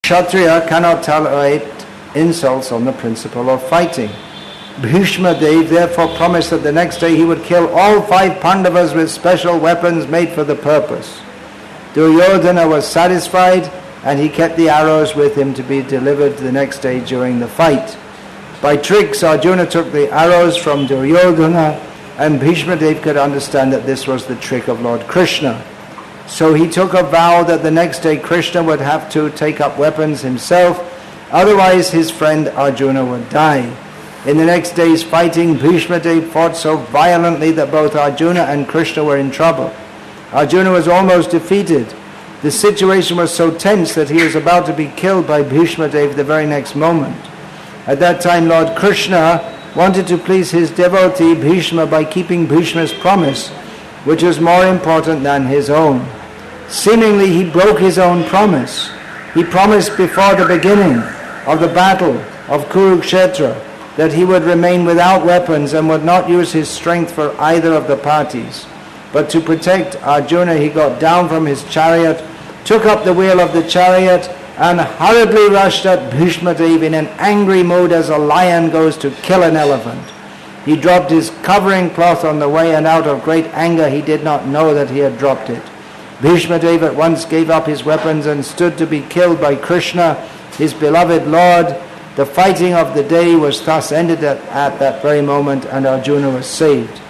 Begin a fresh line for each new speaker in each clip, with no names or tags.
Kshatriya cannot tolerate insults on the principle of fighting. Bhishma Dev therefore promised that the next day he would kill all 5 Pandavas with special weapons made for the purpose. Duryodhana was satisfied, and he kept the arrows with him to be delivered the next day during the fight. By tricks, Arjuna took the arrows from Duryodhana, and Bhishma Dev could understand that this was the trick of Lord Krishna. So he took a vow that the next day Krishna would have to take up weapons himself, otherwise his friend Arjuna would die. In the next day's fighting, Bhishma Dev fought so violently that both Arjuna and Krishna were in trouble. Arjuna was almost defeated. The situation was so tense that he was about to be killed by Bhishma Dev the very next moment. At that time, Lord Krishna wanted to please his devotee Bhishma by keeping Bhishma's promise, which was more important than his own. Seemingly, he broke his own promise. He promised before the beginning of the battle of Kurukshetra that he would remain without weapons and would not use his strength for either of the parties. But to protect Arjuna, he got down from his chariot, took up the wheel of the chariot, and hurriedly rushed at Bhishma Dev in an angry mood as a lion goes to kill an elephant. He dropped his covering cloth on the way, and out of great anger he did not know that he had dropped it. Bhishma Dev at once gave up his weapons and stood to be killed by Krishna, his beloved Lord. The fighting of the day was thus ended at that very moment, and Arjuna was saved.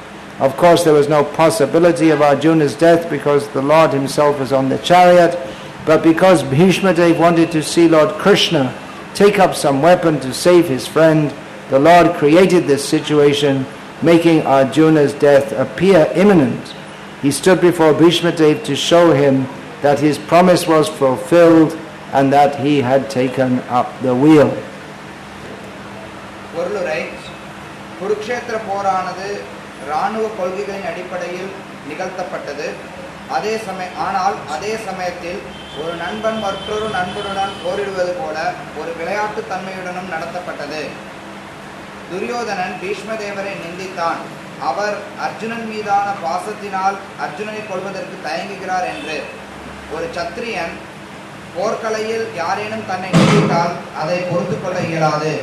Of course, there was no possibility of Arjuna's death because the Lord himself was on the chariot, but because Bhishma Dev wanted to see Lord Krishna take up some weapon to save his friend, the Lord created this situation, making Arjuna's death appear imminent. He stood before Bhishma Dev to show him that his promise was fulfilled and that he had taken up the wheel.
Kurukshetra போரானது இராணுவ கொள்கைகளின் அடிப்படையில் நிகழ்த்தப்பட்டது. ஆனால் அதே சமயத்தில் ஒரு நண்பன் மற்றொரு நண்பனுடன் போரிடுவது போல ஒரு விளையாட்டு தன்மையுடனும் நடத்தப்பட்டது. துரியோதனன் பீஷ்மதேவரை நிந்தித்தான். அவர் அர்ஜுனன் மீதான பாசத்தினால் அர்ஜுனனை கொல்வதற்கு தயங்குகிறார் என்று. ஒரு சத்திரியன் போர்க்கலையில் யாரேனும் தன்னை நிந்தித்தால் அதை பொறுத்து கொள்ள இயலாது.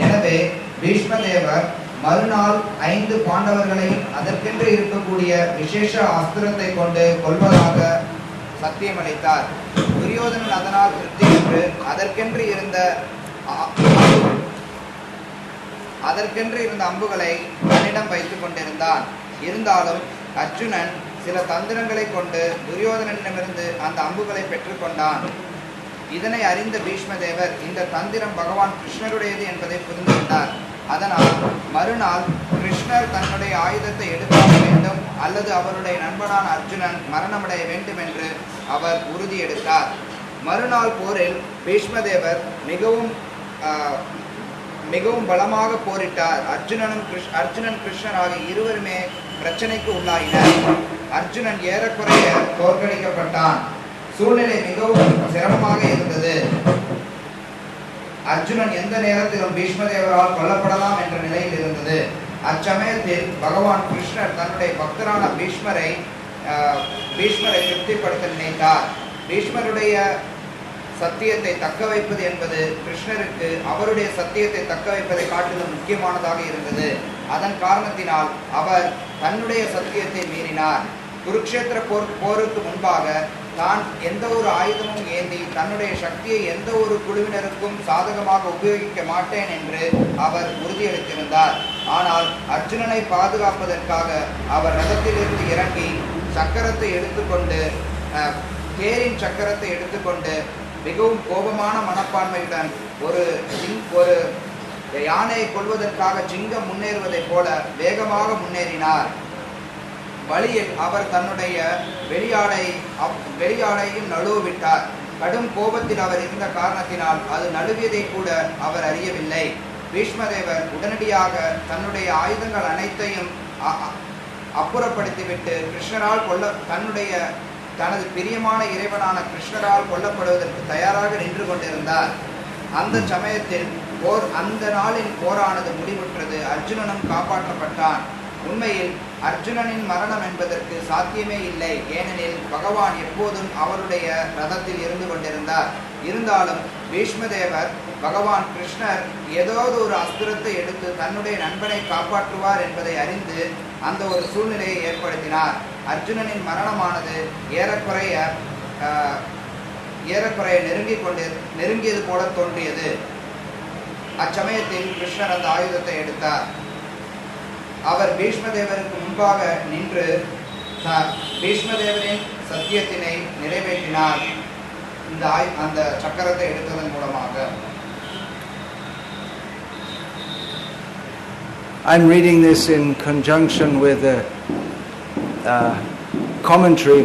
எனவே பீஷ்மதேவர் மறுநாள் 5 பாண்டவர்களையும் அதற்கென்று இருக்கக்கூடிய விசேஷ அஸ்திரத்தை கொண்டு கொல்வதாக சத்தியமளித்தார். துரியோதனன் அதனால் திருப்தியுற்று அதற்கென்று இருந்த அம்புகளை தன்னிடம் வைத்துக் கொண்டிருந்தான். இருந்தாலும் அர்ஜுனன் சில தந்திரங்களை கொண்டு துரியோதனனிடமிருந்து அந்த அம்புகளை பெற்றுக்கொண்டான். இதனை அறிந்த பீஷ்மதேவர் இந்த தந்திரம் பகவான் கிருஷ்ணருடையது என்பதை புரிந்து கொண்டார். அதனால் மறுநாள் கிருஷ்ணர் தன்னுடைய ஆயுதத்தை எடுத்தாக வேண்டும் அல்லது அவருடைய நண்பனான அர்ஜுனன் மரணமடைய வேண்டும் என்று அவர் உறுதி எடுத்தார். மறுநாள் போரில் பீஷ்மதேவர் மிகவும் பலமாக போரிட்டார். அர்ஜுனன் கிருஷ்ணர் ஆகிய இருவருமே பிரச்சனைக்கு உள்ளாயினர். அர்ஜுனன் ஏறக்குறைய தோற்கடிக்கப்பட்டான். சூழ்நிலை மிகவும் சிரமமாக இருந்தது. அர்ஜுனன் எந்த நேரத்திலும் பீஷ்மதேவரால் கொல்லப்படலாம் என்ற நிலையில் இருந்தது. அச்சமயத்தில் பகவான் கிருஷ்ணர் தன்னுடைய பக்தரான பீஷ்மரை திருப்திப்படுத்த நினைத்தார். பீஷ்மருடைய சத்தியத்தை தக்க வைப்பது என்பது கிருஷ்ணருக்கு அவருடைய சத்தியத்தை தக்க வைப்பதை காட்டிலும் முக்கியமானதாக இருந்தது. அதன் காரணத்தினால் அவர் தன்னுடைய சத்தியத்தை மீறினார். குருக்ஷேத்திர போருக்கு முன்பாக தான் எந்த ஒரு ஆயுதமும் ஏந்தி தன்னுடைய சக்தியை எந்த ஒரு குழுவினருக்கும் சாதகமாக உபயோகிக்க மாட்டேன் என்று அவர் உறுதியளித்திருந்தார். ஆனால் அர்ஜுனனை பாதுகாப்பதற்காக அவர் ரதத்திலிருந்து இறங்கி தேரின் சக்கரத்தை எடுத்துக்கொண்டு மிகவும் கோபமான மனப்பான்மையுடன் ஒரு யானையை கொள்வதற்காக சிங்கம் முன்னேறுவதைப் போல வேகமாக முன்னேறினார். வழியில் அவர் தன்னுடைய வெளியாடையும் நழுவிட்டார். கடும் கோபத்தில் அவர் இருந்த காரணத்தினால் அது நழுவியதை கூட அவர் அறியவில்லை. பீஷ்மதேவர் உடனடியாக தன்னுடைய ஆயுதங்கள் அனைத்தையும் அப்புறப்படுத்திவிட்டு தனது பிரியமான இறைவனான கிருஷ்ணரால் கொல்லப்படுவதற்கு தயாராக நின்று கொண்டிருந்தார். அந்த சமயத்தில் அந்த நாளின் போரானது முடிவுற்றது. அர்ஜுனனும் காப்பாற்றப்பட்டான். உண்மையில் அர்ஜுனனின் மரணம் என்பதற்கு சாத்தியமே இல்லை. ஏனெனில் பகவான் எப்போதும் அவருடைய ரதத்தில் இருந்து கொண்டிருந்தார். இருந்தாலும் பீஷ்மதேவர் பகவான் கிருஷ்ணர் ஏதாவது ஒரு அஸ்திரத்தை எடுத்து தன்னுடைய நண்பனை காப்பாற்றுவார் என்பதை அறிந்து அந்த ஒரு சூழ்நிலையை ஏற்படுத்தினார். அர்ஜுனனின் மரணமானது ஏறக்குறைய நெருங்கியது போல தோன்றியது. அச்சமயத்தில் கிருஷ்ணர் அந்த ஆயுதத்தை எடுத்தார். அவர் பீஷ்மதேவருக்கு முன்பாக நின்று பீஷ்மதேவரின் சத்தியத்தினை நிறைவேற்றினார். அந்த சக்கரத்தை எடுத்ததன் மூலமாக.
I'm reading this in conjunction with a commentary,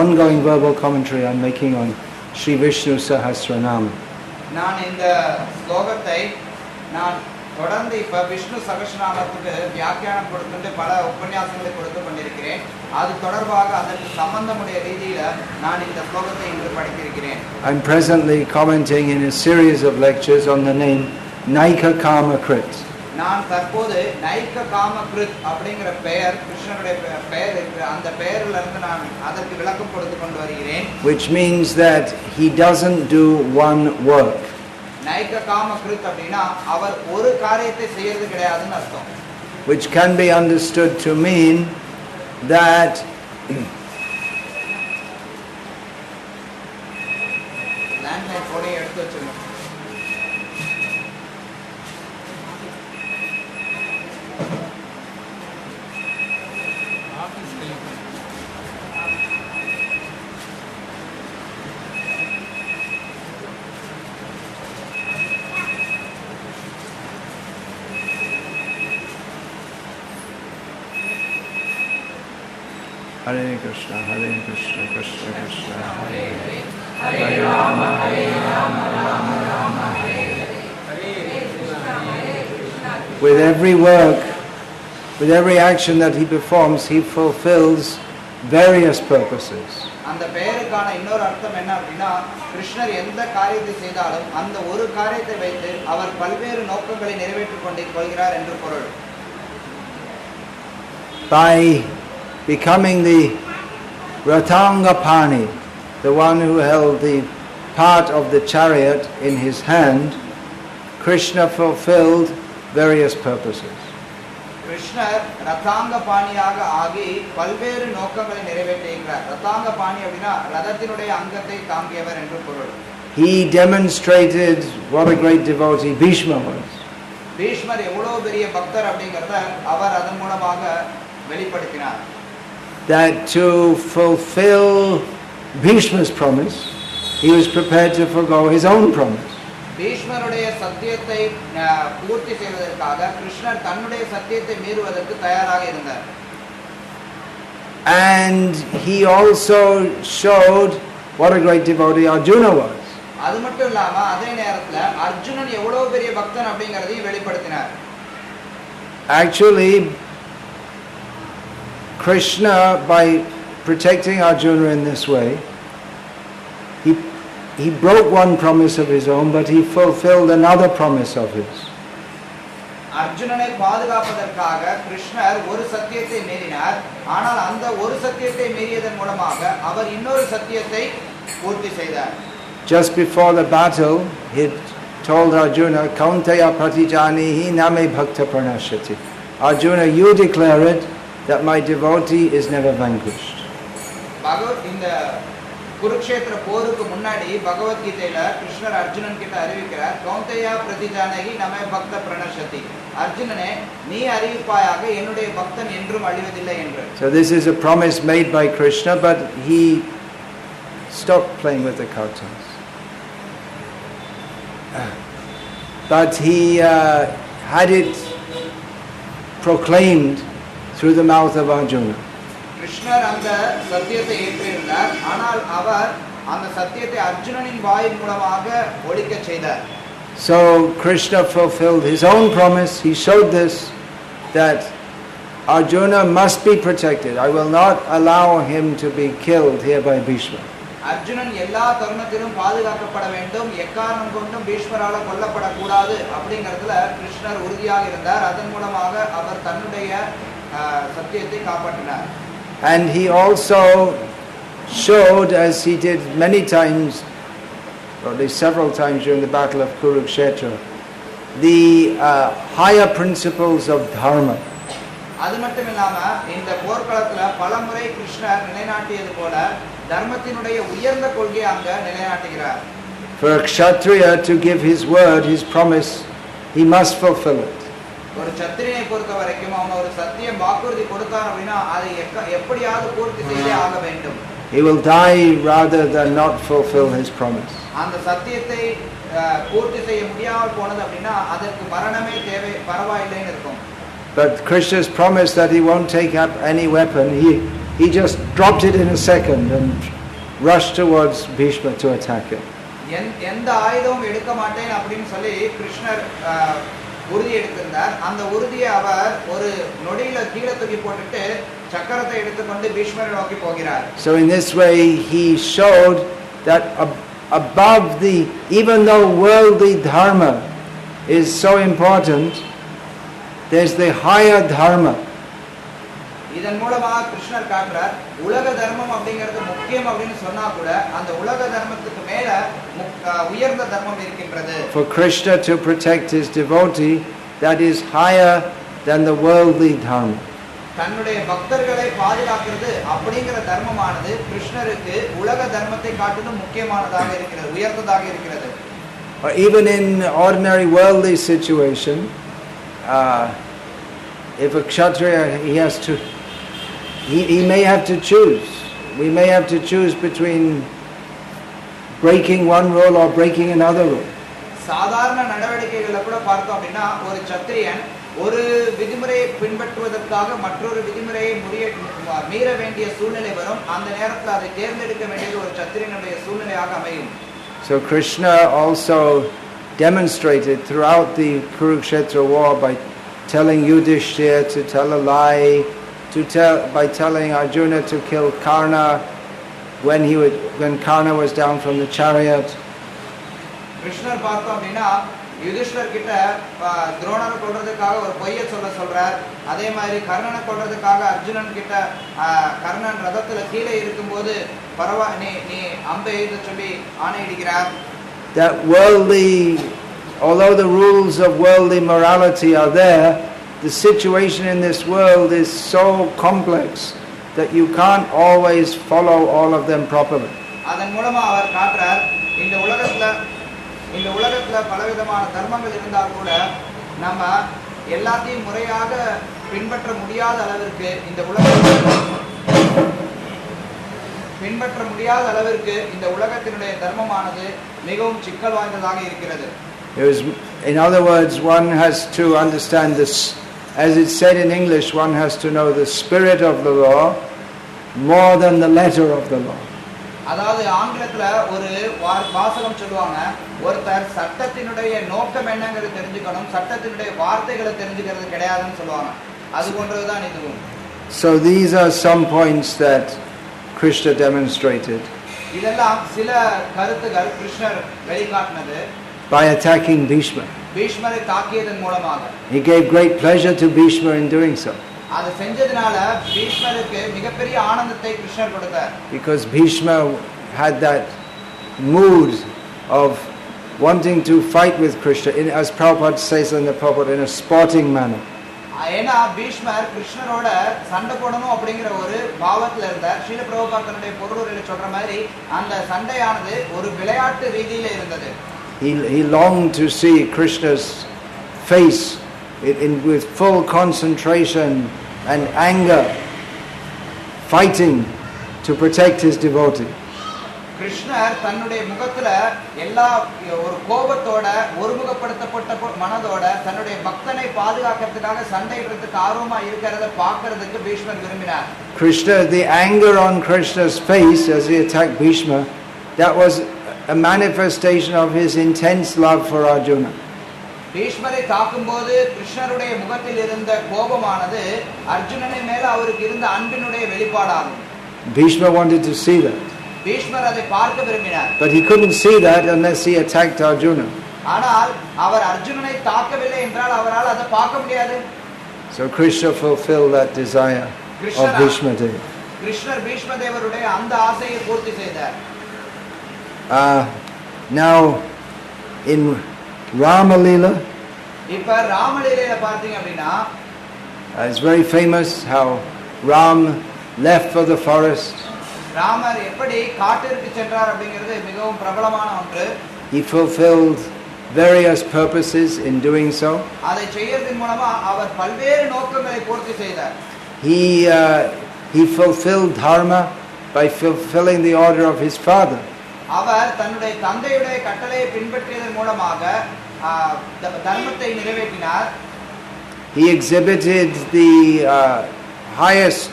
ongoing verbal commentary I'm making on Sri Vishnu Sahasranam.
நான் இந்த ஸ்லோகத்தை தொடர்ந்து இப்ப விஷ்ணு சகஸ்ரநாமத்துக்கு வியாக்கியானம் கொடுத்து பல உபன்யாசங்களை கொடுத்து கொண்டிருக்கிறேன். அது தொடர்பாக அதற்கு சம்பந்தமுடைய ரீதியில நான் இந்த ஸ்லோகத்தை இன்று படித்திருக்கிறேன்.
I'm presently commenting in a series of lectures on the name Naikakarmakrt.
நான் தற்போது நைககாமக்ருத் அப்படிங்கிற பெயர் கிருஷ்ணனுடைய பெயர் இருக்கு. அந்த பெயரில் இருந்து நான் அதற்கு விளக்கம் கொடுத்து கொண்டு வருகிறேன்.
Which means that he doesn't do one work.
நைககாமக்ருத் அப்படினா அவர் ஒரு காரியத்தை செய்யறது கிடையாதுன்னு அர்த்தம்.
Which can be understood to mean that
landline phone எடுத்து வச்சிருங்க.
Hare Krishna, Krishna Krishna, Hare Hare, Hare Rama, Rama Rama, Hare Hare. With every work, with every action that he performs, he fulfills various purposes.
அந்த பெயருக்கான இன்னொரு அர்த்தம் என்ன அப்படின்னா கிருஷ்ணர் எந்த காரியத்தை செய்தாலும் அந்த ஒரு காரியத்தை வைத்து அவர் பல்வேறு நோக்கங்களை நிறைவேற்றிக் கொண்டிருக்கிறார் என்று பொருள்.
By becoming the Ratangapani, the one who held the part of the chariot in his hand, Krishna fulfilled various purposes.
கிருஷ்ணர் ரதாங்கபாணியாக ஆகி பல்வேறு நோக்கங்களை நிறைவேற்றுகிறார். ரதாங்கபாணி அப்படினா ரதத்தினுடைய அங்கத்தை தாங்கியவர் என்று பொருள்.
He demonstrated what a great devotee Bhishma was.
பீஷ்மர் எவ்வளவு பெரிய பக்தர் அப்படிங்கறத அவர் அதன் மூலமாக வெளிப்படுத்தினார்.
That to fulfill Bhishma's promise, he was prepared to forgo his own promise.
பீஷ்மருடைய சத்தியத்தை பூர்த்தி செய்வதற்காக கிருஷ்ணர் தன்னுடைய சத்தியத்தை மீறுவதற்கு தயாராக இருந்தார்.
And he also showed what a great devotee Arjuna was.
அது மட்டும் இல்லாம அதே நேரத்துல அர்ஜுனன் எவ்வளவு பெரிய பக்தன் அப்படிங்கறதையும் வெளிப்படுத்தினார்.
Actually, Krishna, by protecting Arjuna in this way, he broke one promise of his own, but he fulfilled another promise of his.
அர்ஜுனனை பாதுகாப்பதற்காக கிருஷ்ணர் ஒரு சத்தியத்தை மீறினார். ஆனால் அந்த ஒரு சத்தியத்தை மீறியதன் மூலமாக அவர் இன்னொரு சத்தியத்தை பூர்த்தி செய்தார்.
Just before the battle, he told Arjuna, "Kaunteya pratijanihi name bhakta pranashati." Arjuna, you declare it that my devotee is never vanquished.
பகவத் இந்த குருக்ஷேத்திர போருக்கு முன்னாடி பகவத்கீதையில கிருஷ்ணர் அர்ஜுனன் கிட்ட அறிவிக்கிறார், கௌந்தேயா பிரதிஜானகி நமே பக்த பிரணஷதி. அர்ஜுனனே நீ அறிவிப்பாயாக என்னுடைய பக்தன் என்றும் அழிவதில்லை என்று.
So this is a promise made by Krishna, but he stopped playing with the cartoons. But he had it proclaimed through the mouth of Arjuna.
கிருஷ்ணர் அந்த சத்தியத்தை ஏற்றிருந்தார். ஆனால் அவர் அந்த சத்தியத்தை அர்ஜுனனின் வாயின் மூலமாக ஒலிக்க செய்தார்.
So Krishna fulfilled his own promise. He showed this, that Arjuna must be protected. I will not allow him to be killed here by Bhishma.
Arjunan எல்லா தருணத்திலும் பாதுகாக்கப்பட வேண்டும், எக்காரணம் கொண்டும் பீஷ்மரால கொல்லப்படக்கூடாது அப்படிங்கிறதுல கிருஷ்ணர் உறுதியாக இருந்தார். அதன் மூலமாக அவர் தன்னுடைய சத்தியத்தை காப்பாற்றினார்.
And he also showed, as he did many times or at least several times during the battle of Kurukshetra, the higher principles of dharma.
அது மட்டும் இல்லாம இந்த போர்க்களத்துல பலமுறை கிருஷ்ணர் நிலைநாட்டியது போல தர்மத்தினுடைய உயர்ந்த கொள்கையை அங்க நிலைநாட்டுகிறார்.
For a kshatriya to give his word, his promise, he must fulfill it.
ஒரு சத்திரியனை பொறுத்த வரைக்கும் அவன் ஒரு சத்தியம் வாக்குறுதி கொடுத்தார் அப்படின்னா அதை எப்படியாவது பூர்த்தி செய்தே ஆக வேண்டும்.
He will die rather than not fulfill his promise.
அந்த சத்தியத்தை பூர்த்தி செய்ய முடியாமல் போனது அப்படின்னா அதற்கு மரணமே தேவை, பரவாயில்லைன்னு இருக்கும்.
But Krishna's promise that he won't take up any weapon, he just dropped it in a second and rushed towards Bhishma to attack him.
எந்த ஆயுதமும் எடுக்க மாட்டேன் அப்படின்னு சொல்லி கிருஷ்ணர் உறுதி எடுத்திருந்தார். அந்த உறுதியை அவர் ஒரு நொடியில கீழே தூக்கி போட்டுட்டு சக்கரத்தை எடுத்துக்கொண்டு பீஷ்மரை நோக்கி போகிறார்.
So in this way he showed that above the, even though worldly dharma is so important, there's the higher dharma.
இதன் மூலமாக கிருஷ்ணர் காட்டுறார் உலக தர்மம் அப்படிங்கிறது முக்கியம் அப்படின்னு சொன்னா கூட அந்த உலக தர்மத்துக்கு மேல உயர்ந்த தர்மம் இருக்கின்றது.
For Krishna to protect his devotee, that is higher than the worldly dharma.
தன்னுடைய பக்தர்களை பாதுகாக்கிறது அப்படிங்கிற தர்மமானது கிருஷ்ணருக்கு உலக தர்மத்தை காட்டிலும் முக்கியமானதாக இருக்கிறது, உயர்ந்ததாக இருக்கிறது.
Or even in ordinary worldly situation, if a kshatriya, he may have to choose. We may have to choose between breaking one rule or breaking another rule.
சாதாரண நடவடிக்கைகளை கூட பார்த்தோம் அப்படின்னா ஒரு சத்திரியன் ஒரு விதிமுறையை பின்பற்றுவதற்காக மற்றொரு விதிமுறையை மீற வேண்டிய சூழ்நிலை வரும். அந்த நேரத்தில் அதை தேர்ந்தெடுக்க வேண்டியது ஒரு சத்திரியனுடைய சூழ்நிலையாக அமையும்.
So Krishna also demonstrated throughout the Kurukshetra war by telling Yudhishthira to tell a lie, by telling Arjuna to kill Karna when Karna was down from the chariot.
கிருஷ்ணர் பார்த்தோம் அப்படின்னா யுதிஷ்டர் கிட்ட துரோணரை கொல்றதுக்காக ஒரு பொய்யை சொல்றார். அதே மாதிரி கர்ணனை கொல்றதுக்காக அர்ஜுனன் கிட்ட கர்ணன் ரதத்துல கீழே இருக்கும்போது நீ அம்பை எழுத சொல்லி ஆணையிடுகிறார்.
That worldly, although the rules of worldly morality are there, the situation in this world is so complex that you can't always follow all of them properly.
அதன் மூலமா அவர் காட்டுறார் இந்த உலகத்துல பலவிதமான தர்மங்கள் இருந்தால் கூட நம்ம எல்லாத்தையும் முறையாக பின்பற்ற முடியாத அளவிற்கு இந்த உலகத்தினுடைய தர்மமானது மிகவும் சிக்கல் வாய்ந்ததாக இருக்கிறது.
In other words, one has to understand this, as it's said in English, one has to know the spirit of the law more than the letter of the law.
அதாவது ஆங்கிலத்துல ஒரு வாசகம் சொல்லுவாங்க, ஒருத்தர் சட்டத்தினுடைய நோக்கம் என்னங்கிறது தெரிஞ்சுக்கணும், சட்டத்தினுடைய வார்த்தைகளை தெரிஞ்சுக்கிறது கிடையாதுன்னு சொல்லுவாங்க. அது போன்றதுதான் இதுவும்.
So these are some points that Krishna demonstrated
இதெல்லாம் சில கருத்துகள் கிருஷ்ணர் வெளிக்காட்டினது
by attacking Bhishma.
பீஷ்மரை தாக்கியதன் மூலமாக.
He gave great pleasure to Bhishma in doing so.
அது செஞ்சதனால பீஷ்மருக்கு மிகப்பெரிய ஆனந்தத்தை கிருஷ்ணர் கொடுத்தார்.
Because Bhishma had that mood of wanting to fight with Krishna, as Prabhupada says in the Prabhupada, in a sporting manner.
ஏன்னா பீஷ்மர் கிருஷ்ணரோட சண்டை போடணும் அப்படிங்கிற ஒரு பாவத்தில் இருந்தார். ஸ்ரீல பிரபுபாத் தன்னுடைய பொருளுரையில சொல்ற மாதிரி அந்த சண்டையானது ஒரு விளையாட்டு ரீதியில இருந்தது.
He longed to see Krishna's face with full concentration and anger, fighting to protect his devotee.
கிருஷ்ணர் தன்னுடைய முகத்துல எல்லா ஒரு கோபத்தோட ஒருமுகப்படுத்தப்பட்ட மனதோட தன்னுடைய பக்தனை பாதுகாக்கிறதுக்காக சண்டையிடுறதுக்கு ஆர்வமா இருக்கிறத பார்க்கிறதுக்கு பீஷ்மர் விரும்பினார்.
Krishna, the anger on Krishna's face as he attacked Bhishma, that was a manifestation of his intense love for Arjuna.
பீஷ்மரை தாக்கும்போது கிருஷ்ணருடைய முகத்தில் இருந்த கோபமானது அர்ஜுனனை மேல அவருக்கு இருந்த அன்பினுடைய வெளிப்பாடாகும்.
Bhishma wanted to see that.
பீஷ்மர் அதை பார்க்க விரும்பினார்.
But he couldn't see that unless he attacked Arjuna.
ஆனால் அவர் அர்ஜுனனை தாக்கவில்லை என்றால் அவரால் அதை பார்க்க முடியாது.
So Krishna fulfilled that desire of Bhishma Deva.
கிருஷ்ணர் பீஷ்ம தேவருடைய அந்த ஆசையை பூர்த்தி செய்தார்.
Now, in Ramalila,
இப்ப ராமலீலையில பார்த்தீங்க அப்படின்னா
it's very famous how Ram left for the forest.
Ramar எப்படி காட்டிற்கு சென்றார் அப்படிங்கிறது மிகவும் பிரபலமான ஒன்று.
He fulfilled various purposes in doing so.
அதை செய்யறதன் மூலமா அவர் பல்வேறு நோக்கங்களை பூர்த்தி செய்தார்.
He fulfilled dharma by fulfilling the order of his father.
அவர் தன்னுடைய தந்தையுடைய கட்டளையை பின்பற்றியதன் மூலமாக தர்மத்தை நிறைவேற்றினார்.
He exhibited the highest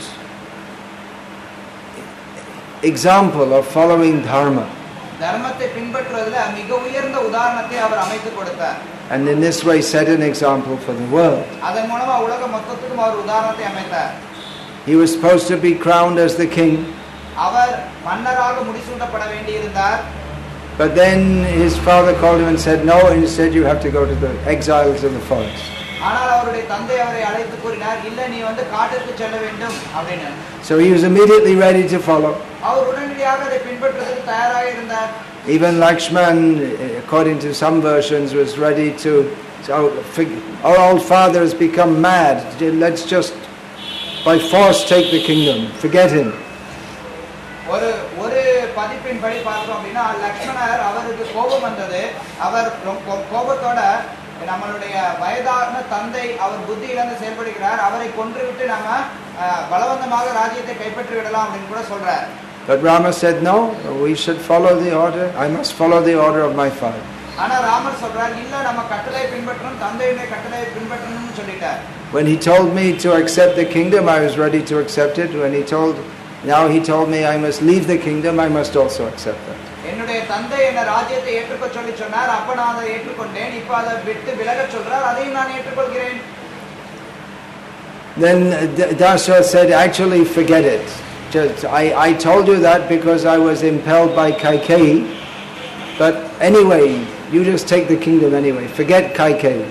example of following dharma.
தர்மத்தை பின்பற்றுவதில் மிக உயர்ந்த உதாரணத்தை அவர் அமைத்து கொடுத்தார்.
And in this way set an example for the world.
அதன் மூலமா உலக மொத்தத்துக்கும் அவர் உதாரணத்தை அமைத்தார்.
He was supposed to be crowned as the king.
அவர் மன்னராக முடிசூட்டப்பட வேண்டியிருந்தார்.
But then his father called him and said, no, instead you have to go to the exiles in the forest.
ஆனால் அவருடைய தந்தை அவரை அழைத்து கூறினார், இல்ல நீ வந்து காட்டிற்கு செல்ல வேண்டும் அப்படினு.
So he was immediately ready to follow.
அவர் உடனடியாக அதை பின்பற்றுவதற்கு தயாராக இருந்தார்.
Even Lakshman, according to some versions, was ready to, our old father has become mad, let's just by force take the kingdom, forget him.
ஒரு பதிப்பின் படி பார்த்தோம் அப்படின்னா லக்ஷ்மணர் அவருக்கு கோபம் வந்தது. அவர் கோபத்தோட நம்மளுடைய வயதான தந்தை அவர் புத்தி இழந்து செயல்படுகிறார், அவரை கொன்றுவிட்டு நாம பலவந்தமாக ராஜ்யத்தை கைப்பற்றி விடலாம் அப்படின்னு கூட சொல்றார்.
But Rama said, no, we should follow the order. I must follow the order of my father.
ஆனா ராமர் சொல்றார், இல்ல நம்ம கட்டளையை பின்பற்றணும், தந்தையுடைய கட்டளையை பின்பற்றணும்னு சொல்லிட்டார்.
When he told me to accept the kingdom, I was ready to accept it. Now he told me I must leave the kingdom, I must also accept that.
என்னுடைய தந்தை என்ன ராஜ்யத்தை ஏற்றுக்க சொல்லி சொன்னார், அப்ப நான் அதை ஏற்றுக்கொண்டேன். இப்ப அதை விட்டு விலக சொல்றார், அதையும் நான் ஏற்றுக்கொள்கிறேன்.
Then Dasha said, actually forget it. I told you that because I was impelled by Kaikeyi, but anyway, you just take the kingdom anyway. Forget Kaikeyi.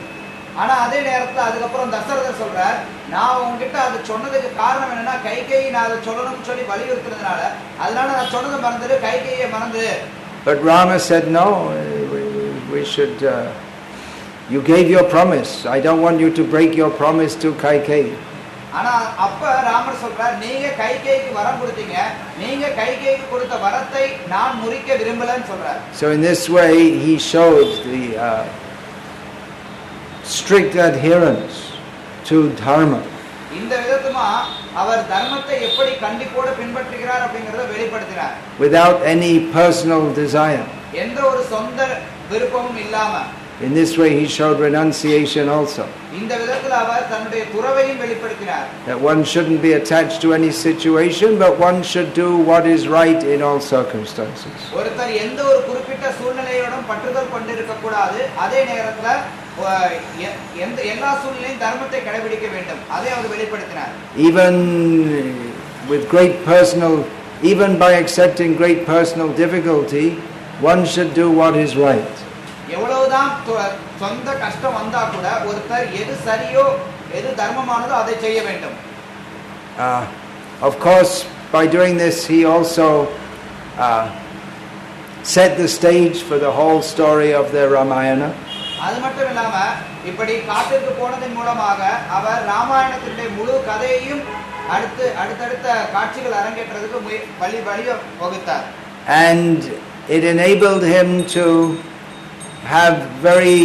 ஆனா அதே நேரத்துல அதுக்கப்புறம் தசரதர் சொல்றார், நான் உங்ககிட்ட அது சொன்னதுக்கு காரணம் என்னன்னா கைகேயி நான் அதை சொல்லணும்னு சொல்லி வலியுறுத்துறதுனால, அதனால நான் சொன்னதை மறந்துடு, கைகேயை மறந்துடு.
But Rama said, no, we should, you gave your promise. I don't want you to break your promise to Kaikeyi.
ஆனா அப்ப ராமர் சொல்றார், நீங்க கைகேயிக்கு வரம் கொடுத்தீங்க, நீங்க கைகேயிக்கு கொடுத்த வரத்தை நான் முறிக்க விரும்பலன்னு சொல்றார்.
So in this way he showed the strict adherence to dharma.
இந்த விதமா அவர் தர்மத்தை எப்படி கண்டிப்போடு பின்பற்றுகிறார் அப்படிங்கறதை வெளிப்படுத்தினார்.
Without any personal desire.
எந்த ஒரு சொந்த விருப்பமும் இல்லாம.
In this way he showed renunciation also.
இந்த விதத்துல அவர் தன்னுடைய துறவையும் வெளிப்படுத்தினார்.
That one shouldn't be attached to any situation, but one should do what is right in all circumstances.
ஒருத்தர் எந்த ஒரு குறிப்பிட்ட சூழ்நிலையோடும் பற்றுதல் கொண்டிருக்க கூடாது. அதே நேரத்துல எல்லா சூழ்நிலையும் தர்மத்தை கடைபிடிக்க வேண்டும். அதை அவர் வெளிப்படுத்தினார்.
Even by accepting great personal difficulty, one should do what is right.
எவ்வளவுதான் சொந்த கஷ்டம் வந்தா கூட ஒருத்தர் எது சரியோ எது தர்மமானதோ அதை செய்ய வேண்டும்.
Of course, by doing this he also set the stage for the whole story of the Ramayana.
அது மட்டும் இல்லாம இப்படி காட்டிற்கு போனதன் மூலமாக அவர் ராமாயணத்தினுடைய முழு கதையையும் அடுத்தடுத்த காட்சிகள் அரங்கேற்றதுக்கு வழி வகுத்தார்.
And it enabled him to have very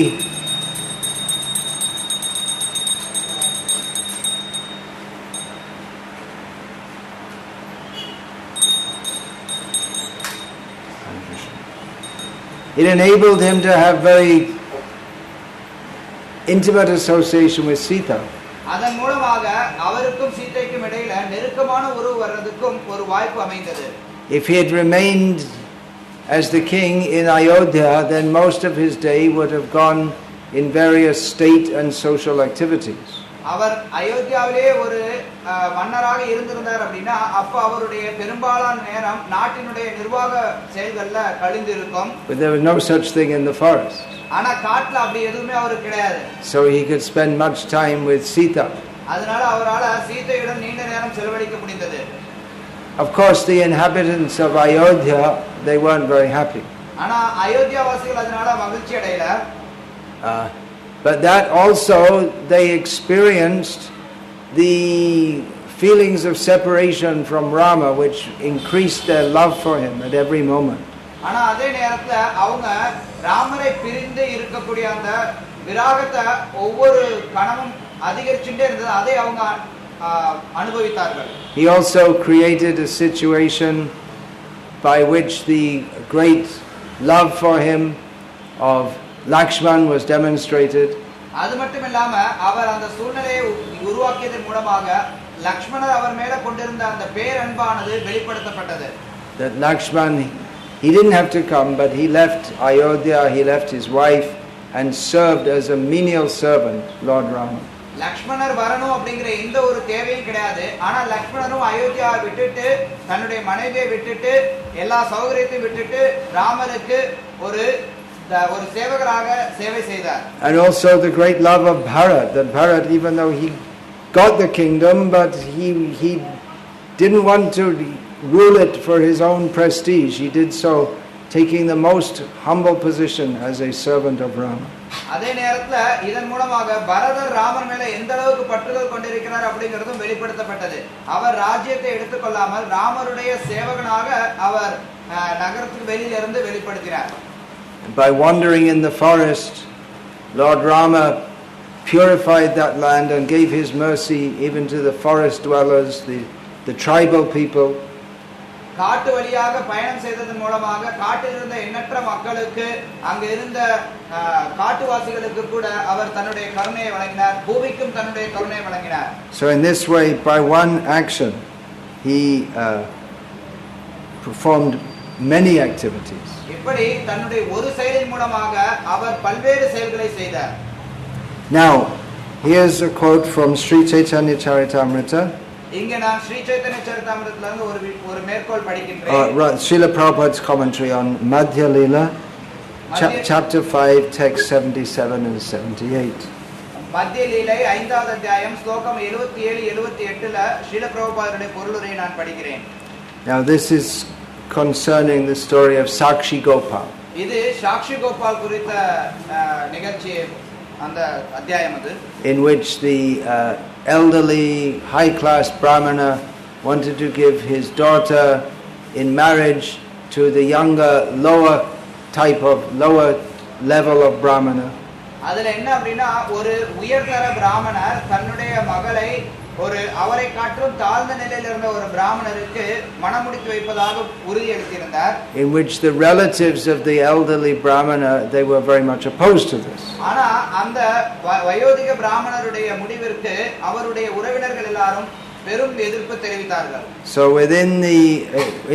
intimate association with Sita.
அதன் மூலமாக அவருக்கும் சீதைக்கும் இடையில நெருக்கமான உறவு வர்றதுக்கும் ஒரு வாய்ப்பு அமைந்தது.
If he had remained as the king in Ayodhya, then most of his day would have gone in various state and social activities.
அவர் அயோத்தியாவிலே ஒரு மன்னராக இருந்திருந்தார் அப்படினா அப்ப அவருடைய பெரும்பாலான நேரம் நாட்டினுடைய நிர்வாக செயல்கள்ல கழிந்திருக்கும்.
But there was no such thing in the forest.
ஆனா காட்டுல அப்படி எதுவுமே அவருக்கு கிடையாது.
So he could spend much time with Sita.
அதனால அவரால சீதையுடன் நீண்ட நேரம் செலவழிக்க முடிந்தது.
Of course the inhabitants of Ayodhya, they weren't very happy.
ஆனா அயோத்தியா வாசிகள் அதனால மகிழ்ச்சி அடையல.
But that also they experienced the feelings of separation from Rama, which increased their love for him at every moment.
ஆனா அதே நேரத்துல அவங்க ராமரை பிரிந்து இருக்கக்கூடிய அந்த விராகத்தை ஒவ்வொரு கணமும் அதிகரிச்சுட்டே இருந்தது. அதை அவங்க அனுபவித்தார்கள்.
He also created a situation by which the great love for him of Lakshman was demonstrated.
அது மட்டும் இல்லாம அவர் அந்த சூழ்நிலையை உருவாக்கியதன் மூலமாக லக்ஷ்மணர் அவர் மேல கொண்டிருந்த அந்த பேரன்பானது வெளிப்படுத்தப்பட்டது.
That Lakshman, he didn't have to come, but he left Ayodhya, he left his wife and served as a menial servant Lord Rama.
லக்ஷ்மணர் வரணும் அப்படிங்கிற எந்த ஒரு தேவையும் கிடையாது. ஆனா லக்ஷ்மணரும் அயோத்தியாவை விட்டுட்டு தன்னுடைய மனைவியை விட்டுட்டு எல்லா சௌகரியத்தையும் விட்டுட்டு ராமருக்கு ஒரு சேவகராக சேவை செய்தார்.
And also the great love of Bharat, that Bharat, even though he got the kingdom, but he didn't want to rule it for his own prestige. He did so taking the most humble position as a servant of Rama.
அதே நேரத்துல இதன் மூலமாக பரதர் ராமர் மேல எந்த அளவுக்கு பற்றுதல் கொண்டிருக்கிறார் அப்படிங்கிறதும் வெளிப்படுத்தப்பட்டது. அவர் ராஜ்யத்தை எடுத்துக்கொள்ளாமல் ராமருடைய சேவகனாக அவர் நகரத்துக்கு வெளியில இருந்து வெளிப்படுத்தினார்.
By wandering in the forest, Lord Rama purified that land and gave his mercy even to the forest dwellers, the tribal people.
காட்டு வழியாக பயணம் செய்ததன் மூலமாக காட்டில் இருந்த எண்ணற்ற மக்களுக்கு, அங்க இருந்த காட்டுவாசிகளுக்கு கூட அவர் தன்னுடைய கருணையை வழங்கினார். பூமிக்கும் தன்னுடைய கருணையை வழங்கினார்.
So in this way, by one action, he performed many activities.
இப்படி தன்னுடைய ஒரு செயலின் மூலமாக அவர் பல்வேறு செயல்களை செய்தார்.
Now, here's a quote from Sri Chaitanya Charitamrita.
இங்க நான் ஸ்ரீ சைத்தன்ய சரிதாமிரத்துல இருந்து ஒரு மேற்கோள் படிக்கிறேன்.
Srila Prabhupada's commentary on Madhya Leela, chapter 5, text 77 and 78.
மத்திய லீலை 5வது அத்தியாயம் ஸ்லோகம் 77 78ல ஸ்ரீல பிரபுபாதருடைய பொருளுரையை நான் படிக்கிறேன்.
Now this is concerning the story of Sakshi Gopal.
இது சாக்ஷி கோபால் குறித்த நிகழ்ச்சி அந்த அத்தியாயம் அது.
In which the elderly high class brahmana wanted to give his daughter in marriage to the younger lower level of brahmana.
அதுல என்ன அப்படின்னா ஒரு உயர்தர பிராமணர் தன்னுடைய மகளை ஒரு அவரை காட்டிலும் தாழ்ந்த நிலையில் இருந்த ஒரு பிராமணருக்கு மணமுடித்து வைப்பதாக உறுதி எடுத்திருந்தார்.
In which the relatives of the elderly brahmana, they were very much opposed to this.
ஆனா அந்த வயோதிக பிராமணருடைய முடிவிற்கு அவருடைய உறவினர்கள் எல்லாரும் பெரும் எதிர்ப்பு தெரிவித்தார்கள்.
So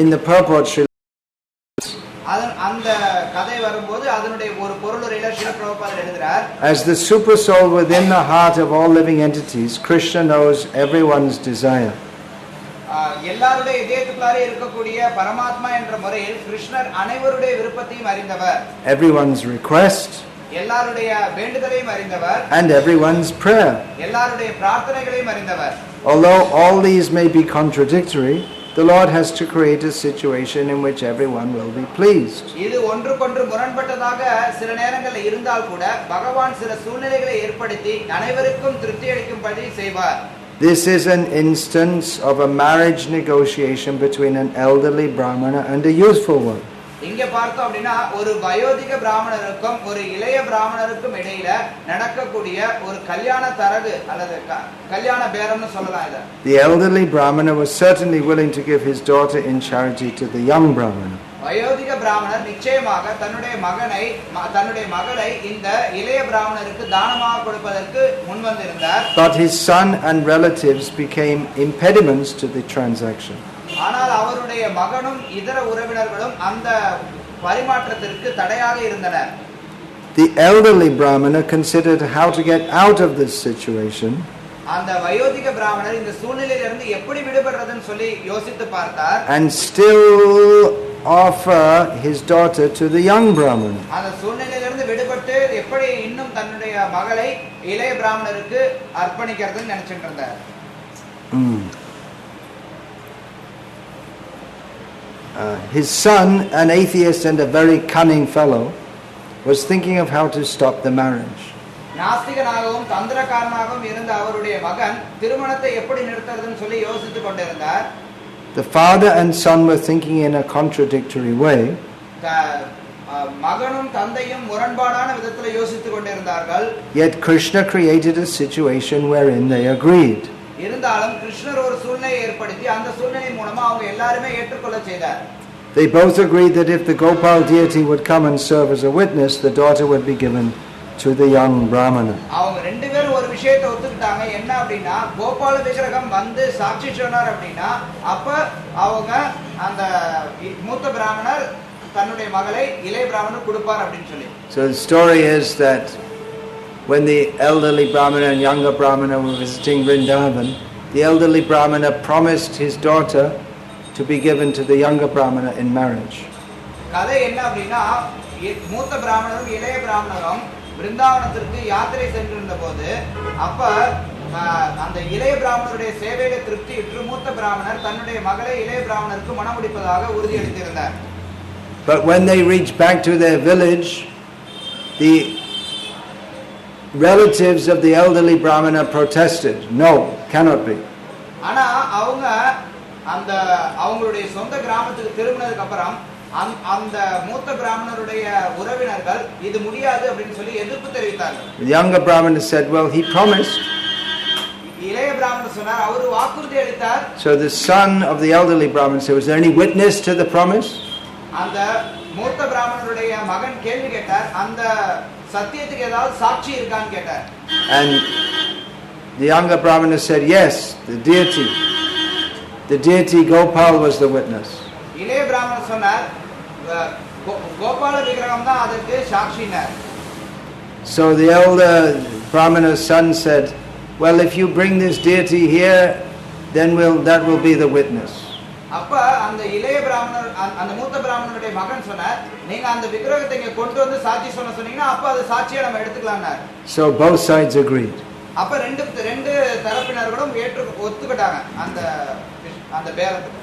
in the purport,
அந்த கதை வரும்போது அதனுடைய ஒரு பொருளுரையில ஸ்ரீல பிரபுபாதர் எழுதுறார்.
As the super soul within the heart of all living entities, Krishna knows everyone's desire.
எல்லாருடைய இதயத்துக்குள்ளாரே இருக்கக்கூடிய பரமாத்மா என்ற முறையில் கிருஷ்ணர் அனைவருடைய விருப்பத்தையும் அறிந்தவர்.
Everyone's request,
எல்லாருடைய வேண்டுதலையும் அறிந்தவர்.
and everyone's prayer.
எல்லாருடைய பிரார்த்தனைகளையும் அறிந்தவர்.
Although all these may be contradictory, the Lord has to create a situation in which everyone will be pleased.
இது ஒன்றுக்கொன்று முரண்பட்டதாக சில நேரங்களில் இருந்தால் கூட பகவான் சில சூழ்நிலைகளை ஏற்படுத்தி அனைவருக்கும் திருப்தி அளிக்கும்படி செய்வார்.
This is an instance of a marriage negotiation between an elderly brahmana and a youthful one.
இங்க பார்த்தோம் அப்படின்னா ஒரு வயோதிக பிராமணருக்கும் ஒரு இளைய பிராமணருக்கும் இடையில நடக்கக்கூடிய ஒரு கல்யாண தரகு அல்லது கல்யாண பேரம்னு சொல்லலாம் இத.
The elderly brahmana was certainly willing to give his daughter in charity to the young brahmana.
வயோதிக பிராமணர் நிச்சயமாக தன்னுடைய மகளை இந்த இளைய பிராமணருக்கு தானமாக கொடுப்பதற்கு முன்வந்திருந்தார்.
But his son and relatives became impediments to the transaction.
ஆனால் அவருடைய மகனும் இதர உறவினர்களும் அந்த பரிமாற்றத்திற்கு தடையாக இருந்தனர்.
The elderly brahmana considered how to get out of this situation.
அந்த வயோதிக பிராமணர் இந்த சூழ்நிலையிலிருந்து எப்படி விடுபடுறதுன்னு சொல்லி யோசித்து பார்த்தார்.
And still offer his daughter to the young brahmana.
அந்த சூழ்நிலையிலிருந்து விடுபட்டு எப்படி இன்னும் தன்னுடைய மகளை இளைய பிராமணருக்கு அர்ப்பணிக்கிறதுன்னு நினைச்சிட்டு இருந்தார்.
his son, an atheist and a very cunning fellow, was thinking of how to stop the marriage.
நாஸ்திகனாகவும் தந்திரக்காரனாகவும் இருந்த அவருடைய மகன் திருமணத்தை எப்படி நிறுத்துறதுன்னு சொல்லி யோசித்துக் கொண்டிருந்தார்.
The father and son were thinking in a contradictory way.
மகனும் தந்தையும் முரண்பாடான விதத்தில் யோசித்துக் கொண்டிருந்தார்கள்.
Yet Krishna created a situation wherein they agreed.
இருந்தாலும் கிருஷ்ணர் ஒரு சூழ்நிலையை ஏற்படுத்தி அந்த சூழ்நிலை மூலமா அவங்க எல்லாருமே ஏற்றுக்கொள்ள செய்தார்.
They both agreed that if the Gopal deity would come and serve as a witness, the daughter would be given to the young Brahmana.
அவங்க ரெண்டு பேரும் ஒரு விஷயத்தை ஒத்துக்கிட்டாங்க. என்ன அப்படின்னா, கோபால விக்கிரகம் வந்து சாட்சி சொன்னார் அப்படின்னா அப்ப அவங்க அந்த மூத்த பிராமணர் தன்னுடைய மகளை இளைய பிராமணர் கொடுப்பார் அப்படின்னு சொல்லி.
So the story is that when the elderly Brahmana and younger Brahmana were visiting Vrindavan, the elderly Brahmana promised his daughter to be given to the younger Brahmana in marriage.
கதை என்ன அப்படின்னா, மூத்த பிராமணரும் இளைய பிராமணரும் விருந்தாவனத்திற்கு யாத்திரை சென்றிருந்த போது அப்ப அந்த இளைய பிராமணருடைய சேவையில திருப்தியுற்று மூத்த பிராமணர் தன்னுடைய மகளை இளைய பிராமணருக்கு மணமுடிப்பதாக உறுதியளித்திருந்தார்.
But when they reached back to their village, the relatives of the elderly Brahmana protested. No, cannot be.
ஆனா அவங்க அந்த அவங்களுடைய சொந்த கிராமத்துக்கு திரும்பினதுக்கு அப்புறம் அந்த மூத்த பிராமணருடைய உறவினர்கள் இது முடியாது அப்படின்னு சொல்லி எதிர்ப்பு தெரிவித்தார்கள்.
The younger Brahmana said, well, he promised.
இளைய பிராமணர் சொன்னார், அவர் வாக்குறுதி அளித்தார்.
So the son of the elderly Brahmana said, was there any witness to the promise?
அந்த மூத்த பிராமணருடைய மகன் கேள்வி கேட்டார், அந்த சத்தியத்துக்கு ஏதாவது சாட்சி இருக்கான்னு கேட்டார்.
And the younger Brahmana said, yes, the deity Gopal was the witness.
இளைய பிராமணர் சொன்னார், கோபால விக்கிரகம் தான் அதற்கு சாட்சினார்.
So the elder Brahmana's son said, well, if you bring this deity here, then that will be the witness.
அப்ப அந்த இளைய பிராமணர் அந்த மூத்த பிராமணருடைய மகன் சொன்னார், நீங்க அந்த விக்கிரகத்தை இங்க கொண்டு வந்து சாட்சி சொன்னீங்கன்னா அப்ப அது சாட்சியை நம்ம எடுத்துக்கலாம்னார்.
So both sides agreed.
அப்ப ரெண்டு தரப்பினர்களும் ஒத்துக்கிட்டாங்க அந்த அந்த பேரத்துக்கு.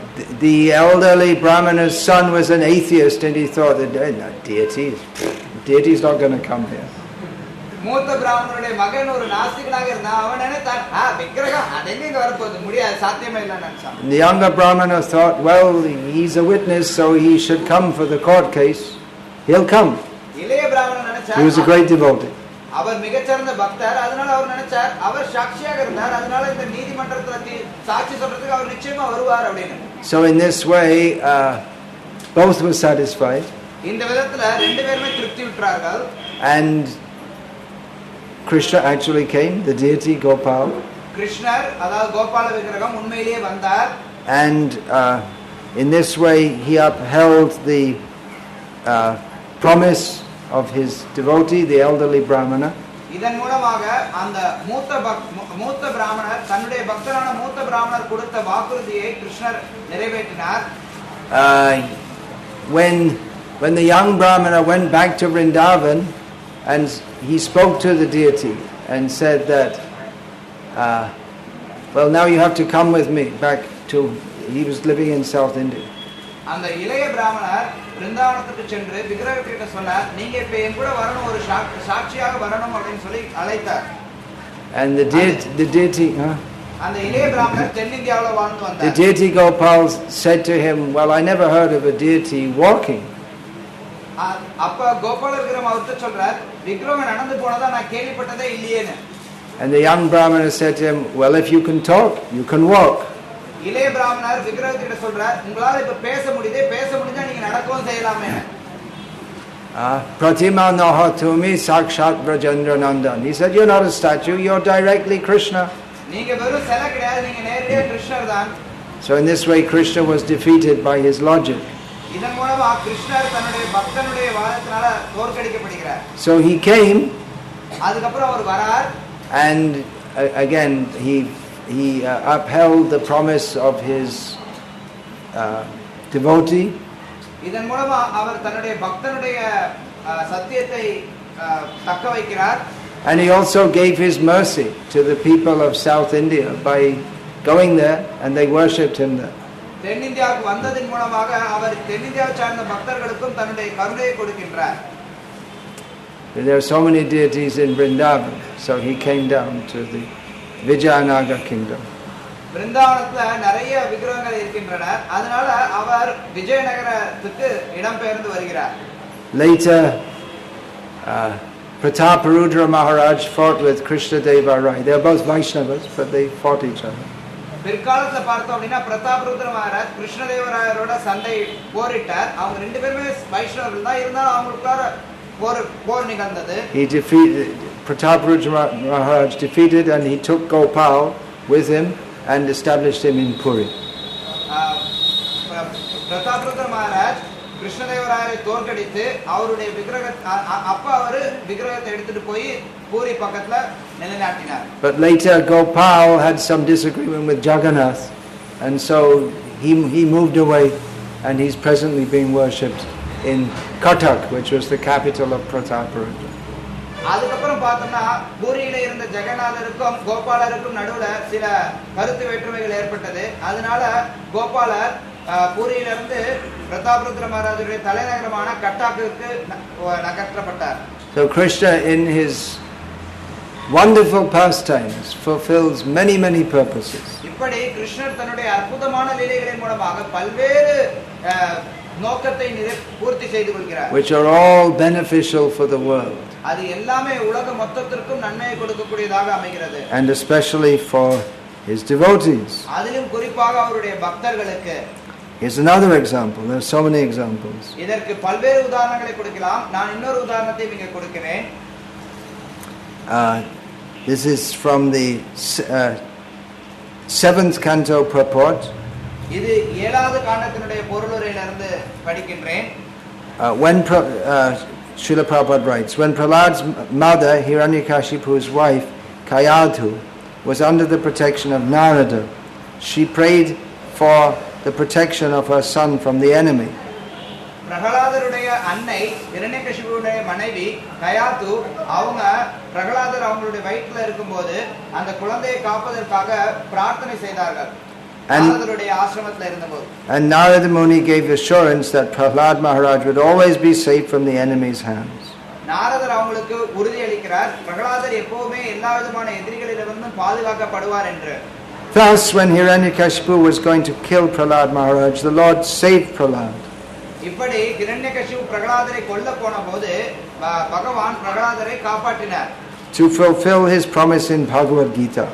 The elderly Brahmana's son was an atheist and he thought that deity is not going to come here.
மூத்த பிராமணருடைய மகன் ஒரு நாஸ்திகனாக இருந்தான். அவன் நினைத்தான், விக்கிரகம் அதெங்க வரப்போகுது, முடியாது, சாத்தியமே இல்லைன்னு நினைச்சான்.
The younger Brahmana thought, well, he's a witness, so he should come for the court case. He'll come.
இளைய பிராமணன் நினைச்சார்,
he was a great devotee.
அவர் மிகச்சிறந்த பக்தர், அதனால அவர் நினைச்சார் அவர் சாட்சியாக இருந்தார், அதனால இந்த நீதிமன்றத்துல சாட்சி சொல்றதுக்கு அவர் நிச்சயமா வருவார் அப்படின்னு.
So in this way both were satisfied.
இந்த விதத்துல ரெண்டு பேருமே திருப்தி விட்டார்கள்.
And Krishna actually came, the deity Gopal.
கிருஷ்ணர் அதாவது கோபால விக்கிரகம் உண்மையிலேயே வந்தார்.
And in this way he upheld the promise of his devotee, the elderly Brahmana.
இதன் மூலமாக அந்த மூத்த பிராமணர் தன்னுடைய பக்தரான மூத்த பிராமணர் கொடுத்த வாக்குறுதியை கிருஷ்ணர் நிறைவேற்றினார்.
When the young Brahmana went back to Vrindavan and he spoke to the deity and said that well, now you have to come with me back to, he was living in South India.
அந்த இளைய பிராமணர் விருந்தாவனத்துக்கு சென்று விக்கிரகத்திட்ட சொன்னார், நீங்க இப்ப என் கூட வரணும், ஒரு சாட்சியாக வரணும் அப்படின்னு சொல்லி அழைத்தார்.
And the deity
அந்த இளைய பிராமணர் தென்னிந்தியாவுல வாழ்ந்து வந்தார்.
The deity Gopal said to him, well, I never heard of a deity walking.
அப்ப கோபால விக்கிரகம் அவர்கிட்ட சொல்றார், விக்கிரகம் நடந்து போனதா நான் கேள்விப்பட்டதே இல்லையேன்னு.
And the young Brahmana said to him, well, if you can talk, you can walk.
இளைய பிராமணர் விக்கிரகத்திட்ட சொல்றார், உங்களால இப்ப பேச முடிஞ்சா நீங்க நடக்கவும் செய்யலாமே.
Pratima nahatumi sakshat Brajendra Nandan. He said, you're not a statue, you're directly Krishna.
நீங்க வெறும் சிலை கிடையாது, நீங்க நேரடியா கிருஷ்ணர் தான்.
So in this way Krishna was defeated by his logic.
இதன் மூலமா கிருஷ்ணர் தன்னுடைய பக்தனுடைய வாதத்தினால தோற்கடிக்கப்படுகிறார்.
So he came.
அதுக்கப்புறம் அவர் வரார்.
And again he upheld the promise of his devotee.
இதன் மூலமா அவர் தன்னுடைய பக்தனுடைய சத்தியத்தை தக்க வைக்கிறார்.
And he also gave his mercy to the people of South India by going there and they worshipped him there.
தென்னிந்தியாவுக்கு வந்ததின் மூலமாக அவர் தென்னிந்தியாவை சார்ந்த பக்தர்களுக்கும் தன்னுடைய கருணையை கொடுக்கின்றார்.
There are so many deities in Vrindavan, so he came down to the Vijayanagar kingdom.
பிருந்தாவனத்துல நிறைய விக்கிரகங்கள் இருக்கின்றன, அதனால அவர் விஜயநகரத்துக்கு இடம்பெயர்ந்து வருகிறார்.
Later, Prataparudra Maharaj fought with Krishna Deva Rai. They are both Vaishnavas, but they fought each other.
பிற்காலத்துல பார்த்தோம் அப்படின்னா பிரதாபருத்ர மகாராஜ் கிருஷ்ணதேவராயரோட சண்டை போரிட்டார். அவங்க ரெண்டு பேருமே வைஷ்ணவர்கள் தான், இருந்தாலும் அவங்களுக்குள்ளார போர் நிகழ்ந்தது.
He defeated Prataparudra Maharaj defeated, and he took Gopal with him and established him in Puri.
பிரதாபருத்ர Maharaj கிருஷ்ணதேவராயரை தோற்கடித்து அவருடைய விக்கிரகத்தை எடுத்துட்டு போய் பூரி பக்கத்துல நிலைநாட்டினார்.
But later Gopal had some disagreement with Jagannath, and so he moved away, and he's presently being worshipped in Cuttack, which was the capital of Prataparudra.
அதுக்கப்புறம் பார்த்தோம்னா பூரியில இருந்த ஜெகநாதருக்கும் கோபாலருக்கும் நடுவுல சில கருத்து வேற்றுமைகள் ஏற்பட்டது. அதனால கோபாலர் பூரியிலிருந்து பிரதாபருத்ர மகாராஜுடைய தலைநகரமான கட்டாக்குக்கு நகர்த்தப்பட்டார்.
So Krishna in his wonderful pastimes fulfills many purposes.
இப்படி கிருஷ்ணர் தன்னுடைய அற்புதமான லீலைகளின் மூலமாக பல்வேறு நோக்கத்தை பூர்த்தி செய்து கொள்கிறார்.
Which are all beneficial for the world.
அது எல்லாமே உலக மொத்தத்திற்கும் நன்மையை கொடுக்கக்கூடியதாக அமைகிறது.
And especially for his devotees.
அதிலும் குறிப்பாக அவருடைய பக்தர்களுக்கு.
Here's another example. There are so many examples.
இதற்கு பல்வேறு உதாரணங்களை கொடுக்கலாம். நான் இன்னொரு உதாரணத்தை இங்கே கொடுக்கிறேன்.
This is from the 7th canto purport.
இது 7வது காண்டத்தினுடைய பொருளுரையிலிருந்து படிக்கின்றேன்.
When Srila Prabhupada writes, when Prahlad's mother, Hiranyakashipu's wife, Kayadhu, was under the protection of Narada, she prayed for the protection of her son from the enemy.
பிரகலாதருடைய அன்னை இரண்யகசிபுவுடைய மனைவி கயாது அவங்க பிரகலாதர் அவங்களுடைய வயிற்றில் இருக்கும்போது அந்த குழந்தையை காப்பதற்காக பிரார்த்தனை செய்தார்கள். நாரதருடைய ஆசிரமத்தில் இருந்தபோது.
And Narada Muni gave assurance that Prahlad Maharaj would always be safe from the enemy's hands.
நாரதர் அவங்களுக்கு உறுதி அளிக்கிறார், பிரகலாதர் எப்பவுமே எல்லா விதமான எதிரிகளிலிருந்தும் பாதுகாக்கப்படுவார் என்று.
Thus, when Hiranyakashipu was going to kill Prahlad Maharaj, the Lord saved Prahlad.
இப்படி ஹிரண்யகசிபு பிரகலாதரை கொல்ல போனபோது பகவான் பிரகலாதரை காப்பாற்றினார்.
To fulfill his promise in Bhagavad Gita.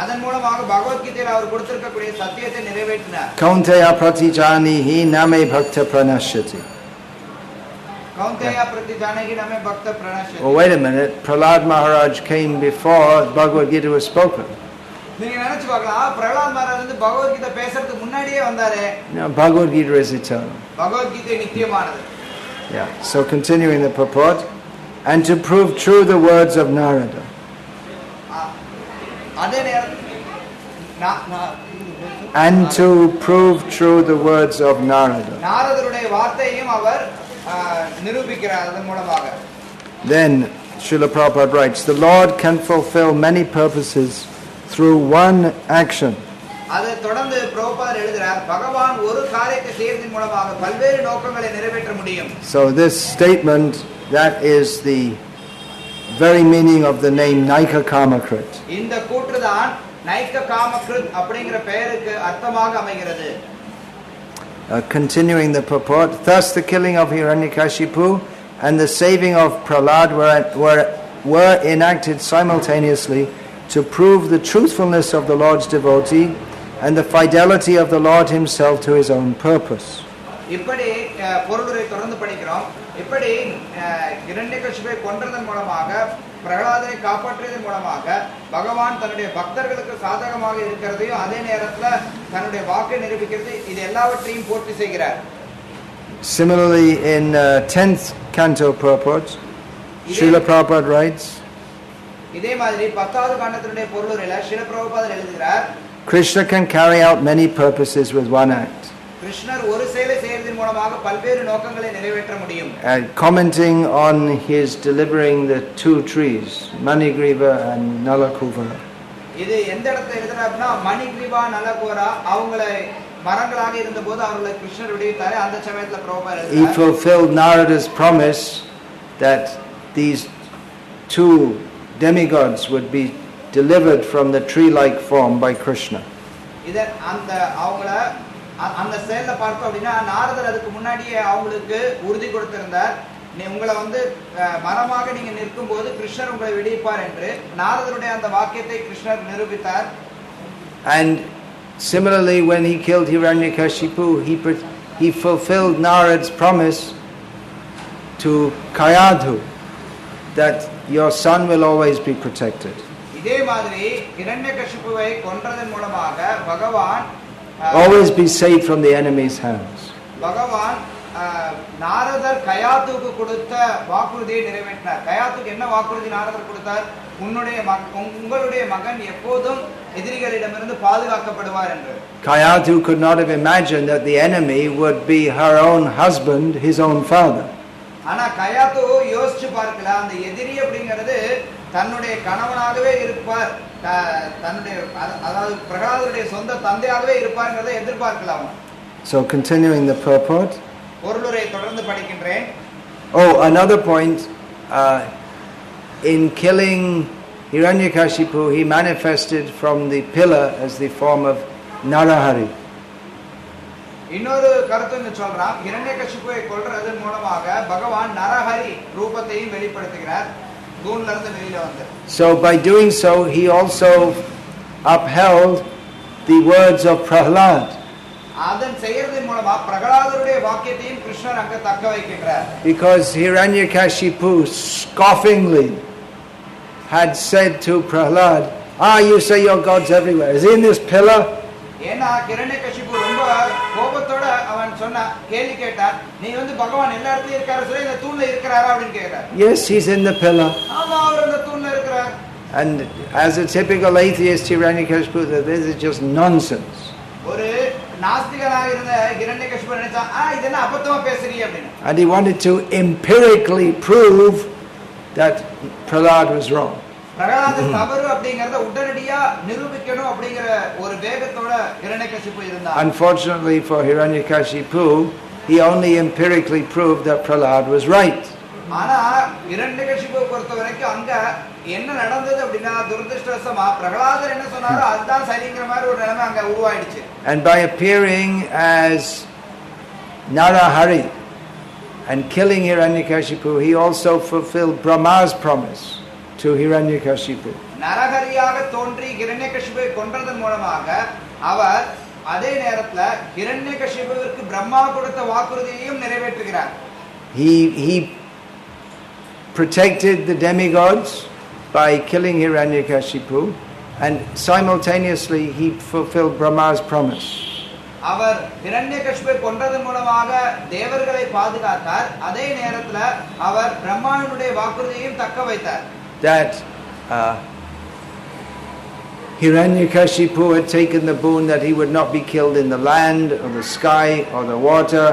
அதன் மூலமாக பகவத்கீதையில் அவர் கொடுத்திருக்கக்கூடிய சத்தியத்தை நிறைவேற்றினார்.
Kaunteya pratijanihi name bhakta pranashyati.
Kaunteya pratijanihi name bhakta pranashyati.
Oh, wait a minute. Prahlad Maharaj came before Bhagavad Gita was spoken.
நீங்க நினைச்சு பார்க்கலாம், பிரகலாத் மகாராஜ் வந்து பகவத்கீதை பேசுறதுக்கு முன்னாடியே வந்தாரே.
No, Bhagavad Gita is eternal.
Bhagavad Gita நித்தியமானது.
Yeah. So continuing the purport, and to prove true the words of Narada. And to prove true the words of Narada.
நாரதருடைய வார்த்தையையும் அவர் நிரூபிக்கிறார் அதன் மூலமாக.
Then Srila Prabhupada writes, the Lord can fulfill many purposes through one action.
அதை தொடர்ந்து பிரபுபாதர் எழுதுகிறார், பகவான் ஒரு காரியத்தை செய்வதன் மூலமாக பல்வேறு நோக்கங்களை நிறைவேற்ற முடியும்.
So this statement, that is the very meaning of the name Naikakarmakrt.
இந்த கூற்றுதான் நைக்ககாமக்ருத் அப்படிங்கிற பெயருக்கு அர்த்தமாக அமைகிறது.
Continuing the purport, thus the killing of Hiranyakashipu and the saving of Prahlad were enacted simultaneously to prove the truthfulness of the Lord's devotee and the fidelity of the Lord himself to his own purpose.
இப்படி பொருளுரை தொடர்ந்து படிக்கிறோம். இப்படி இரண்யகசிபை கொன்றதன் மூலமாக பிரகலாதரை காப்பாற்றியதன் மூலமாக பகவான் தன்னுடைய பக்தர்களுக்கு சாதகமாக இருக்கிறதையும் அதே நேரத்தில் தன்னுடைய வாக்கை நிரூபிக்கிறது, இது எல்லாவற்றையும் பூர்த்தி செய்கிறார்.
Similarly, in 10th canto purport, Srila Prabhupada writes,
இதே மாதிரி 10வது காண்டத்தினுடைய பொருளுரையில ஸ்ரீல பிரபுபாதர் எழுதுகிறார்,
Krishna can carry out many purposes with one act.
கிருஷ்ணர் ஒரு செயலை செய்வதன் மூலமாக பல்வேறு நோக்கங்களை நிறைவேற்ற முடியும்.
Commenting on his delivering the two trees, Manigriva and Nalakuvara.
இது எந்த இடத்துல எழுதுறாருன்னா மணிகிரீவா நலகோரா அவங்களை மரங்களாக இருந்தபோது அவர்களை கிருஷ்ணர் விடுவித்தாரே அந்த சமயத்துல பிரபுபாதர்
he fulfilled Narada's promise that these two demigods would be delivered from the tree-like form by Krishna.
இதன் அந்த அவங்கள அந்த செயல்ல பார்த்தோம் அப்படின்னா நாரதர் அதுக்கு முன்னாடியே அவங்களுக்கு உறுதி கொடுத்திருந்தார், உங்களை வந்து மரமாக நீங்க நிற்கும் போது கிருஷ்ணர் உங்களை விடுவிப்பார் என்று நாரதருடைய அந்த வாக்கியத்தை கிருஷ்ணர் நிரூபித்தார்.
And similarly, when he killed Hiranyakashipu, he fulfilled Narad's promise to Kayadhu that your son will always be protected.
இதே மாதிரி ஹிரண்யகசிபுவை கொன்றதன் மூலமாக பகவான்
always be safe from the enemy's hands.
பகவான் நாரதர் கயாத்துக்கு கொடுத்த வாக்குறுதியை நிறைவேற்றினார். கயாத்துக்கு என்ன வாக்குறுதி நாரதர் கொடுத்தார்? உங்களுடைய மகன் எப்போதும் எதிரிகளிடமிருந்து பாதுகாக்கப்படுவார் என்று.
Kayatu could not have imagined that the enemy would be her own husband, his own father.
ஆனா கயாத்து யோசிச்சு பார்க்கல, அந்த எதிரி அப்படிங்கிறது தன்னுடைய கணவனாகவே இருப்பார், தன்னுடைய அதாவது பிரகலாதருடைய சொந்த தந்தையாகவே இருப்பார்ங்கிறதை எதிர்பார்க்கலாம்.
So continuing the purport.
பொருளுரை தொடர்ந்து படிக்கின்றேன்.
Oh, another point, in killing Hiranyakashipu, he manifested from the pillar as the form of Narahari.
இன்னொரு கருத்து என்ன சொல்றான், ஹிரண்யகசிபுவை கொல்றதன் மூலமாக பகவான் நரஹரி ரூபத்தையும் வெளிப்படுத்துகிறார். தூண்ல இருந்து வெளியில வந்து. So
by doing so, he also upheld the words of Prahlad.
அதன் செய்யறதன் மூலமா பிரகலாதருடைய வாக்கியத்தையும் கிருஷ்ணர் அங்க தக்க வைக்கிறார்.
Because Hiranyakashipu scoffingly had said to Prahlad, you say your God's everywhere. Is he in this pillar?
ஏனா ஹிரண்யகசிபு ரொம்ப கோபத்தோட அவன் சொன்னா கேள்வி கேட்டார், நீ வந்து பகவான் எல்லா இடத்துலயும் இருக்காரு சொல்லி இந்த தூண்ல இருக்கறாரா அப்படினு கேக்குறார்.
Yes, he's in the pillar.
ஆமா அவர் அந்த தூண்ல இருக்கறார்.
And as a typical atheist, Hiranyakashipu said, this is just nonsense.
ஒரு நாஸ்திகனாக இருந்த ஹிரண்யகசிபு நினைச்சா இதென்ன அபத்தமா பேசுறீங்க அப்படினு.
And he wanted to empirically prove that Prahlad was wrong.
பிரகலாதர் தவறு அப்படிங்கறத உடனடியா நிரூபிக்கணும் அப்படிங்கற ஒரு வேகத்தோட ஹிரண்யகசிபு இருந்தார்.
Unfortunately for Hiranyakashipu, he only empirically proved that Prahlad was right.
ஆனா ஹிரண்யகசிபுவை பொறுத்தவரைக்கும் அங்க என்ன நடந்தது அப்படினா துரதிர்ஷ்டவசமா பிரகலாதர் என்ன சொன்னாரோ அதுதான் சரிங்கிற மாதிரி ஒரு நிலைமை அங்க உருவாயிடுச்சு.
And by appearing as Narahari and killing Hiranyakashipu, he also fulfilled Brahma's promise to Hiranyakashipu.
நரஹரியாக தோன்றி ஹிரண்யகசிபுவை கொன்றதன் மூலமாக அவர் அதே நேரத்துல ஹிரண்யகசிபுவிற்கு பிரம்மா கொடுத்த வாக்குறுதியையும் நிறைவேற்றுகிறார்.
He protected the demigods by killing Hiranyakashipu, and simultaneously he fulfilled Brahma's promise.
அவர் ஹிரண்யகசிபுவை கொன்றதன் மூலமாக தேவர்களை பாதுகாத்தார், அதே நேரத்துல அவர் பிரம்மாவினுடைய வாக்குறுதியையும் தக்க வைத்தார்.
That Hiranyakashipu had taken the boon that he would not be killed in the land or the sky or the water.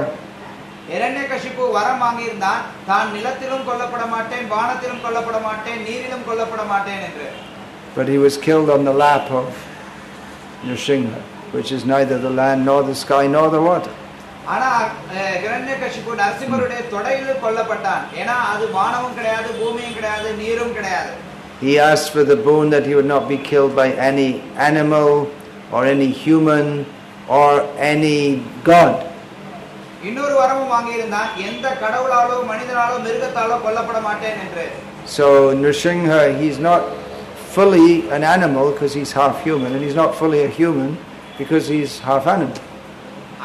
Hiranyakashipu வரம் வாங்கியிருந்தான், தான் நிலத்திலும் கொல்லப்பட மாட்டேன், வானத்திலும் கொல்லப்பட மாட்டேன், நீரிலும் கொல்லப்பட மாட்டேன் என்று.
But he was killed on the lap of Nrsimha, which is neither the land nor the sky nor the water.
ஆனா ஹிரண்யகசிபு நரசிம்மருடைய தொடையில் கொல்லப்பட்டான். ஏனா அது வானமும் கிடையாது, பூமியும் கிடையாது, நீரும் கிடையாது.
He asked for the boon that he would not be killed by any animal or any human or any god.
இன்னொரு வரமும் வாங்கியிருந்தான், எந்த கடவுளாலோ மனிதனாலோ மிருகத்தாலோ கொல்லப்பட மாட்டேன் என்று.
So Nrsimha, he's not fully an animal because he's half human, and he's not fully a human because he's half animal.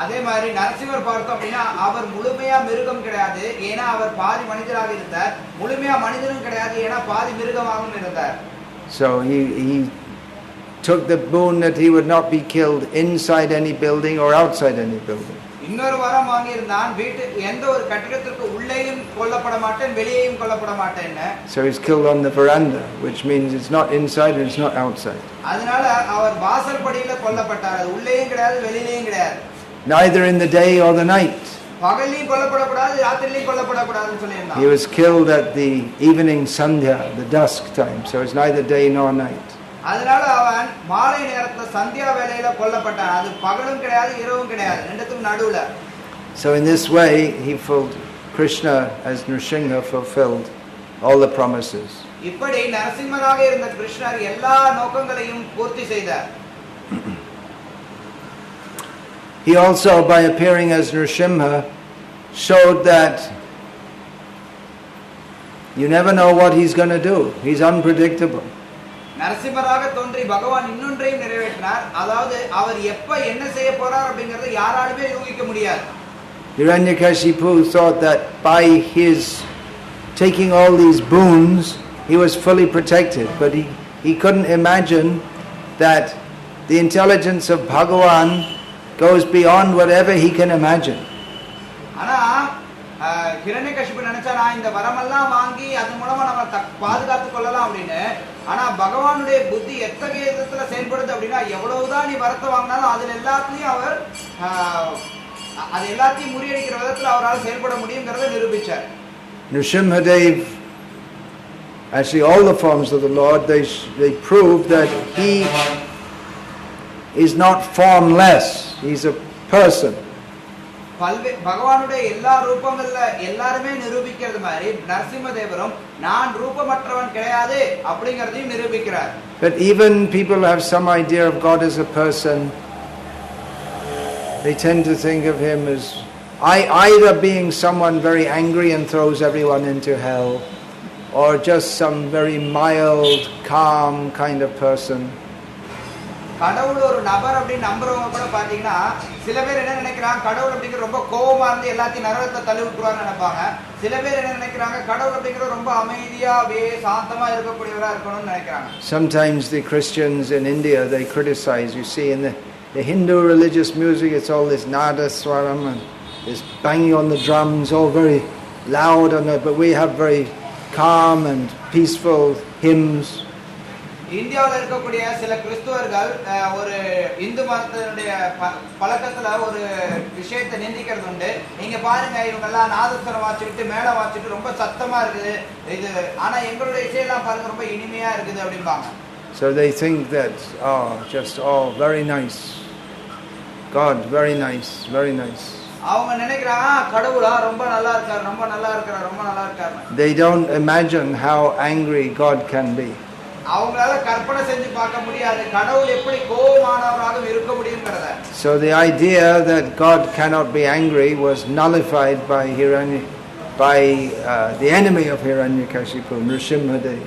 அதே மாதிரி நரசிம்மர் பார்த்தோம் அப்படின்னா அவர் முழுமையா மிருகம் கிடையாது, ஏன்னா அவர் பாதி மனிதராக இருந்தார், முழுமையா மனிதனும் கிடையாது, ஏன்னா பாதி மிருகமாகவும் இருந்தார்.
So he took the boon that he would not be killed inside any building or outside any building.
இன்னொரு வரம் வாங்கியிருந்தான், வீட்டு எந்த ஒரு கட்டிடத்திற்கு உள்ளேயும் கொல்லப்பட மாட்டேன், வெளியேயும் கொல்லப்பட மாட்டேன்.
So he's killed on the veranda, which means it's not inside and it's not outside.
அதனால அவர் வாசல் படியில கொல்லப்பட்டார், அது உள்ளேயும் கிடையாது, வெளியிலேயும் கிடையாது.
Neither in the day or the night.
பகலிலும் கொல்லப்படக்கூடாது, ராத்திரியிலும் கொல்லப்படக்கூடாதுன்னு சொல்லியிருந்தான்.
He was killed at the evening sandhya, the dusk time, so it's neither day nor night.
அதனால அவன் மாலை நேரத்துல சந்தியா வேளையில கொல்லப்பட்டான். அது பகலும் கிடையாது இரவும் கிடையாது, ரெண்டுத்துக்கும் நடுவுல.
So in this way he fulfilled, Krishna as Nrsimha fulfilled all the promises.
இப்படி நரசிம்மராக இருந்த கிருஷ்ணர் எல்லா நோக்கங்களையும் பூர்த்தி செய்தார்.
He also, by appearing as Nrsimha, showed that you never know what he's going to do. He's unpredictable.
நரசிம்மராக தோன்றி பகவான் இன்னொன்றையும் நிறைவேற்றினார். அதாவது அவர் எப்ப என்ன செய்ய போறார் அப்படிங்கறதை யாராலுமே யூகிக்க முடியாது.
Hiranyakashipu thought that by his taking all these boons he was fully protected, but he couldn't imagine that the intelligence of Bhagavan goes beyond whatever he can imagine.
ஆனா ஹிரண்யகசிபு நினைச்சா நான் இந்த வரமெல்லாம் வாங்கி அது மூலமா நம்ம பாதுகாத்து கொள்ளலாம் அப்படின்னு. ஆனா பகவானுடைய புத்தி எத்தகைய விதத்துல செயல்படுது அப்படின்னா, எவ்வளவுதான் நீ வரத்தை வாங்கினாலும் அதுல எல்லாத்தையும் அவர் அது எல்லாத்தையும் முறியடிக்கிற விதத்துல அவரால் செயல்பட முடியுங்கிறத நிரூபிச்சார்.
Nrsimhadev, actually all the forms of the Lord, they prove that he is not formless. He's a person.
பகவானுடைய எல்லா ரூபங்கள்ல எல்லாருமே நிரூபிக்கிறது மாதிரி நரசிம்மதேவரும் நான் ரூபமற்றவன் கிடையாது அப்படிங்கறதையும் நிரூபிக்கிறார்.
But even people have some idea of God as a person. They tend to think of him as either being someone very angry and throws everyone into hell, or just some very mild, calm kind of person.
கடவுள் ஒரு நபர் அப்படி நம்புறவங்க கூட பாத்தீங்கன்னா சில பேர் என்ன நினைக்கிறாங்க, கடவுள் அப்படிங்கிற ரொம்ப கோபமா இருந்து எல்லாத்தையும் நரகத்தை தள்ளி விட்டுருவான்னு நினைப்பாங்க. சில பேர் என்ன நினைக்கிறாங்க, கடவுள் அப்படிங்கிற ரொம்ப அமைதியா சாந்தமா இருக்கக்கூடியவரா இருக்கணும்னு நினைக்கிறாங்க.
Sometimes the Christians in India, they criticize, you see in the Hindu religious music, it's all this nada swaram and this banging on the drums, all very loud, but we have very calm and peaceful hymns.
இந்தியாவில் இருக்கக்கூடிய சில கிறிஸ்துவர்கள் ஒரு இந்து மதத்தினுடைய பழக்கத்துல ஒரு விஷயத்தை நிந்திக்கிறது உண்டு. நீங்க பாருங்க, இவங்க எல்லாம் நாதஸ்வரம் வாசிச்சுட்டு மேல வாசிச்சுட்டு ரொம்ப சத்தமா இருக்குது இது, ஆனா எங்களுடைய இசையெல்லாம் பாருங்க ரொம்ப இனிமையா இருக்குது அப்படிம்பாங்க.
So they think that just very nice, God very nice, very nice.
அவங்க நினைக்கிறாங்க கடவுளா ரொம்ப நல்லா இருக்கார், ரொம்ப நல்லா இருக்கார், ரொம்ப நல்லா இருக்கார்.
They don't imagine how angry God can be.
அவங்களால கற்பனை செஞ்சு பார்க்க முடியாது கடவுள் எப்படி கோபமானவராக இருக்க முடியும்ங்கறத.
So the idea that God cannot be angry was nullified by the enemy of Hiranyakashipu, Nrsimhadev.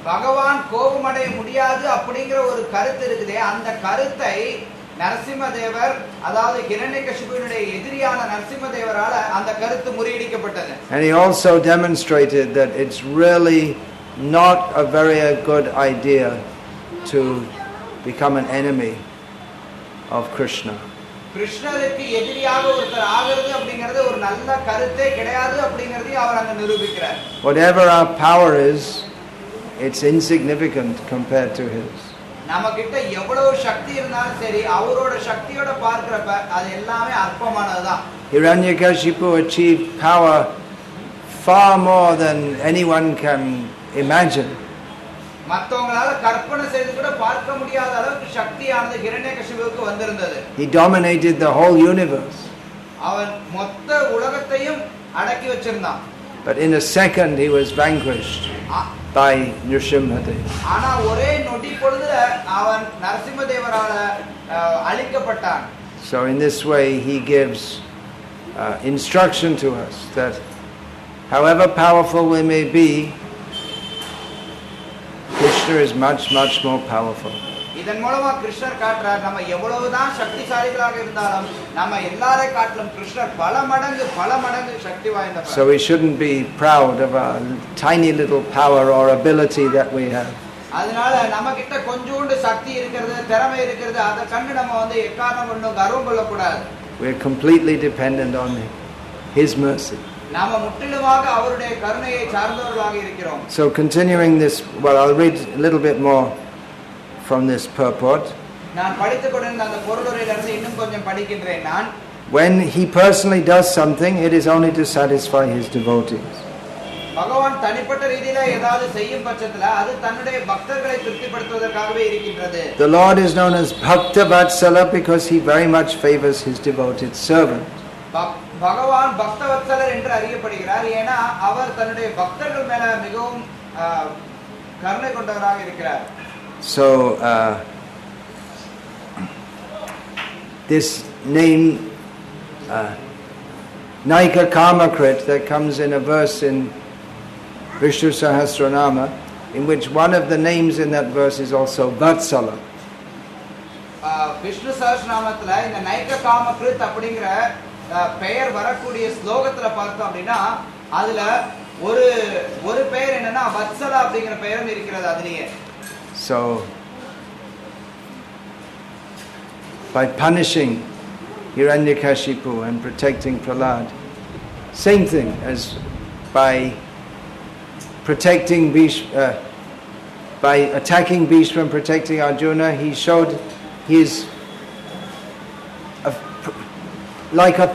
பகவான் கோபமடைய முடியாது அப்படிங்கிற ஒரு கருத்து இருக்குதே, அந்த கருத்தை நரசிம்மதேவர், அதாவது ஹிரண்யகசிபுவினுடைய எதிரியான நரசிம்மதேவரால அந்த கருத்து முறியடிக்கப்பட்டது.
And he also demonstrated that it's really not a very good idea to become an enemy of Krishna.
கிருஷ்ணருக்கு எதிரியாக ஒருத்தர் ஆகிறது அப்படிங்கிறது ஒரு நல்ல கருத்தே கிடையாது அப்படிங்கறதை அவர் அங்க நிரூபிக்கிறார்.
Whatever our power is, it's insignificant compared to his.
நமக்கிட்ட எவ்வளவு சக்தி இருந்தாலும் சரி, அவரோட சக்தியோட பார்க்கறப்ப அது எல்லாமே அற்பமானதுதான்.
Hiranyakashipu achieved power far more than anyone can imagine.
மத்தவங்களால கற்பனை செய்து கூட பார்க்க முடியாத அளவுக்கு சக்தியானது ஹிரண்யகசிபுவுக்கு வந்திருந்தது.
He dominated the whole universe.
அவன் மொத்த உலகத்தையும் அடக்கி வச்சிருந்தான்.
But in a second he was vanquished by Nrsimhadev.
ஆனா ஒரே நொடி பொழுதுல அவன் நரசிம்மதேவரால அழிக்கப்பட்டான்.
So in this way he gives instruction to us that however powerful we may be, Krishna is much, much more powerful.
இதன் மூலமா கிருஷ்ணர் காட்டுறார், நம்ம எவ்வளவுதான் சக்திசாலிகளாக இருந்தாலும் நம்ம எல்லாரை காட்டிலும் கிருஷ்ணர் பல மடங்கு சக்தி வாய்ந்தவர்.
So we shouldn't be proud of our tiny little power or ability that we have.
அதனால நம்ம கிட்ட கொஞ்சோண்டு சக்தி இருக்கிறது, திறமை இருக்கிறது, அத கண்டு நம்ம எக்காரணம் கொண்டும் கர்வம் கொள்ள கூடாது.
We are completely dependent on his mercy.
நாம முற்றிலுமாக அவருடைய கருணையை சார்ந்தவர்களாக இருக்கிறோம்.
So continuing this, I'll read a little bit more from this purport.
நான் படித்துக் கொண்டிருந்த அந்த பொருளுரையிலிருந்து இன்னும் கொஞ்சம் படிக்கின்றேன் நான்.
When he personally does something, it is only to satisfy his devotees.
பகவான் தனிப்பட்ட ரீதியில ஏதாவது செய்யும் பட்சத்துல அது தன்னுடைய பக்தர்களை திருப்திப்படுத்துவதற்காகவே இருக்கின்றது.
The Lord is known as Bhakta Vatsala because he very much favors his devoted servant.
பகவான் பக்தவத்சலர் என்று அறியப்படுகிறார். ஏன்னா அவர் தன்னுடைய பக்தர்கள் மேல மிகவும் கருணை கொண்டவராக இருக்கிறார்.
So this name Naikakarmakrt that comes in a verse in Vishnu Sahasranama, in which one of the names in that verse is also Vatsala.
Vishnu சஹஸ்ரநாமத்துல இந்த நைககாமக்ருத் அப்படிங்கிற பெயர் வரக்கூடிய ஸ்லோகத்துல பார்த்தோம் அப்படின்னா அதுல ஒரு பெயர் என்னன்னா வத்சலா அப்படிங்கிற பெயரும் இருக்கிறது அதுலயே.
So by punishing Hiranyakashipu and protecting Prahlad, same thing as by protecting by attacking Bhishma and protecting Arjuna, he showed his like a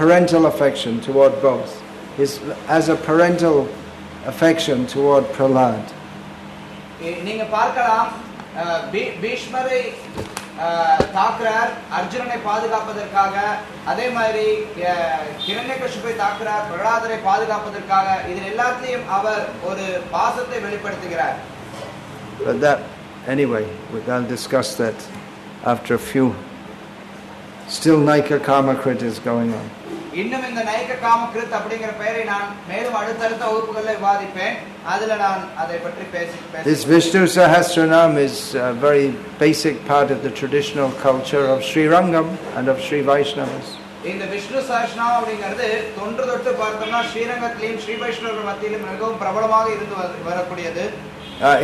parental affection toward both. As a parental affection toward Prahlad.
நீங்க பார்க்கலாம் பீஷ்மரை தாக்குறார் அர்ஜுனனை பாதுகாப்பதற்காக, அதே மாதிரி ஹிரண்யகசிபுவை தாக்குறார் பிரகலாதரை பாதுகாப்பதற்காக. இதில் எல்லாத்தையும் அவர் ஒரு பாசத்தை வெளிப்படுத்துகிறார்.
But that anyway, I'll discuss that after a few. Still Naikakarmakrt is going on.
இன்னும் இந்த நைககாமக்ருத் அப்படிங்கிற பெயரை நான் மேலும் அடுத்தடுத்த வகுப்புகளில் விவாதிப்பேன். அதுல நான் அதை பற்றி பேசி
This Vishnu Sahasranam is a very basic part of the traditional culture of Srirangam and of Sri Vaishnavas.
இந்த விஷ்ணு சஹஸ்ரநாமம் அப்படிங்கிறது தொன்று தொட்டு பார்த்தோம்னா ஸ்ரீரங்கத்திலும் ஸ்ரீ வைஷ்ணவர்கள் மத்தியிலும் மிகவும் பிரபலமாக இருந்து வரக்கூடியது.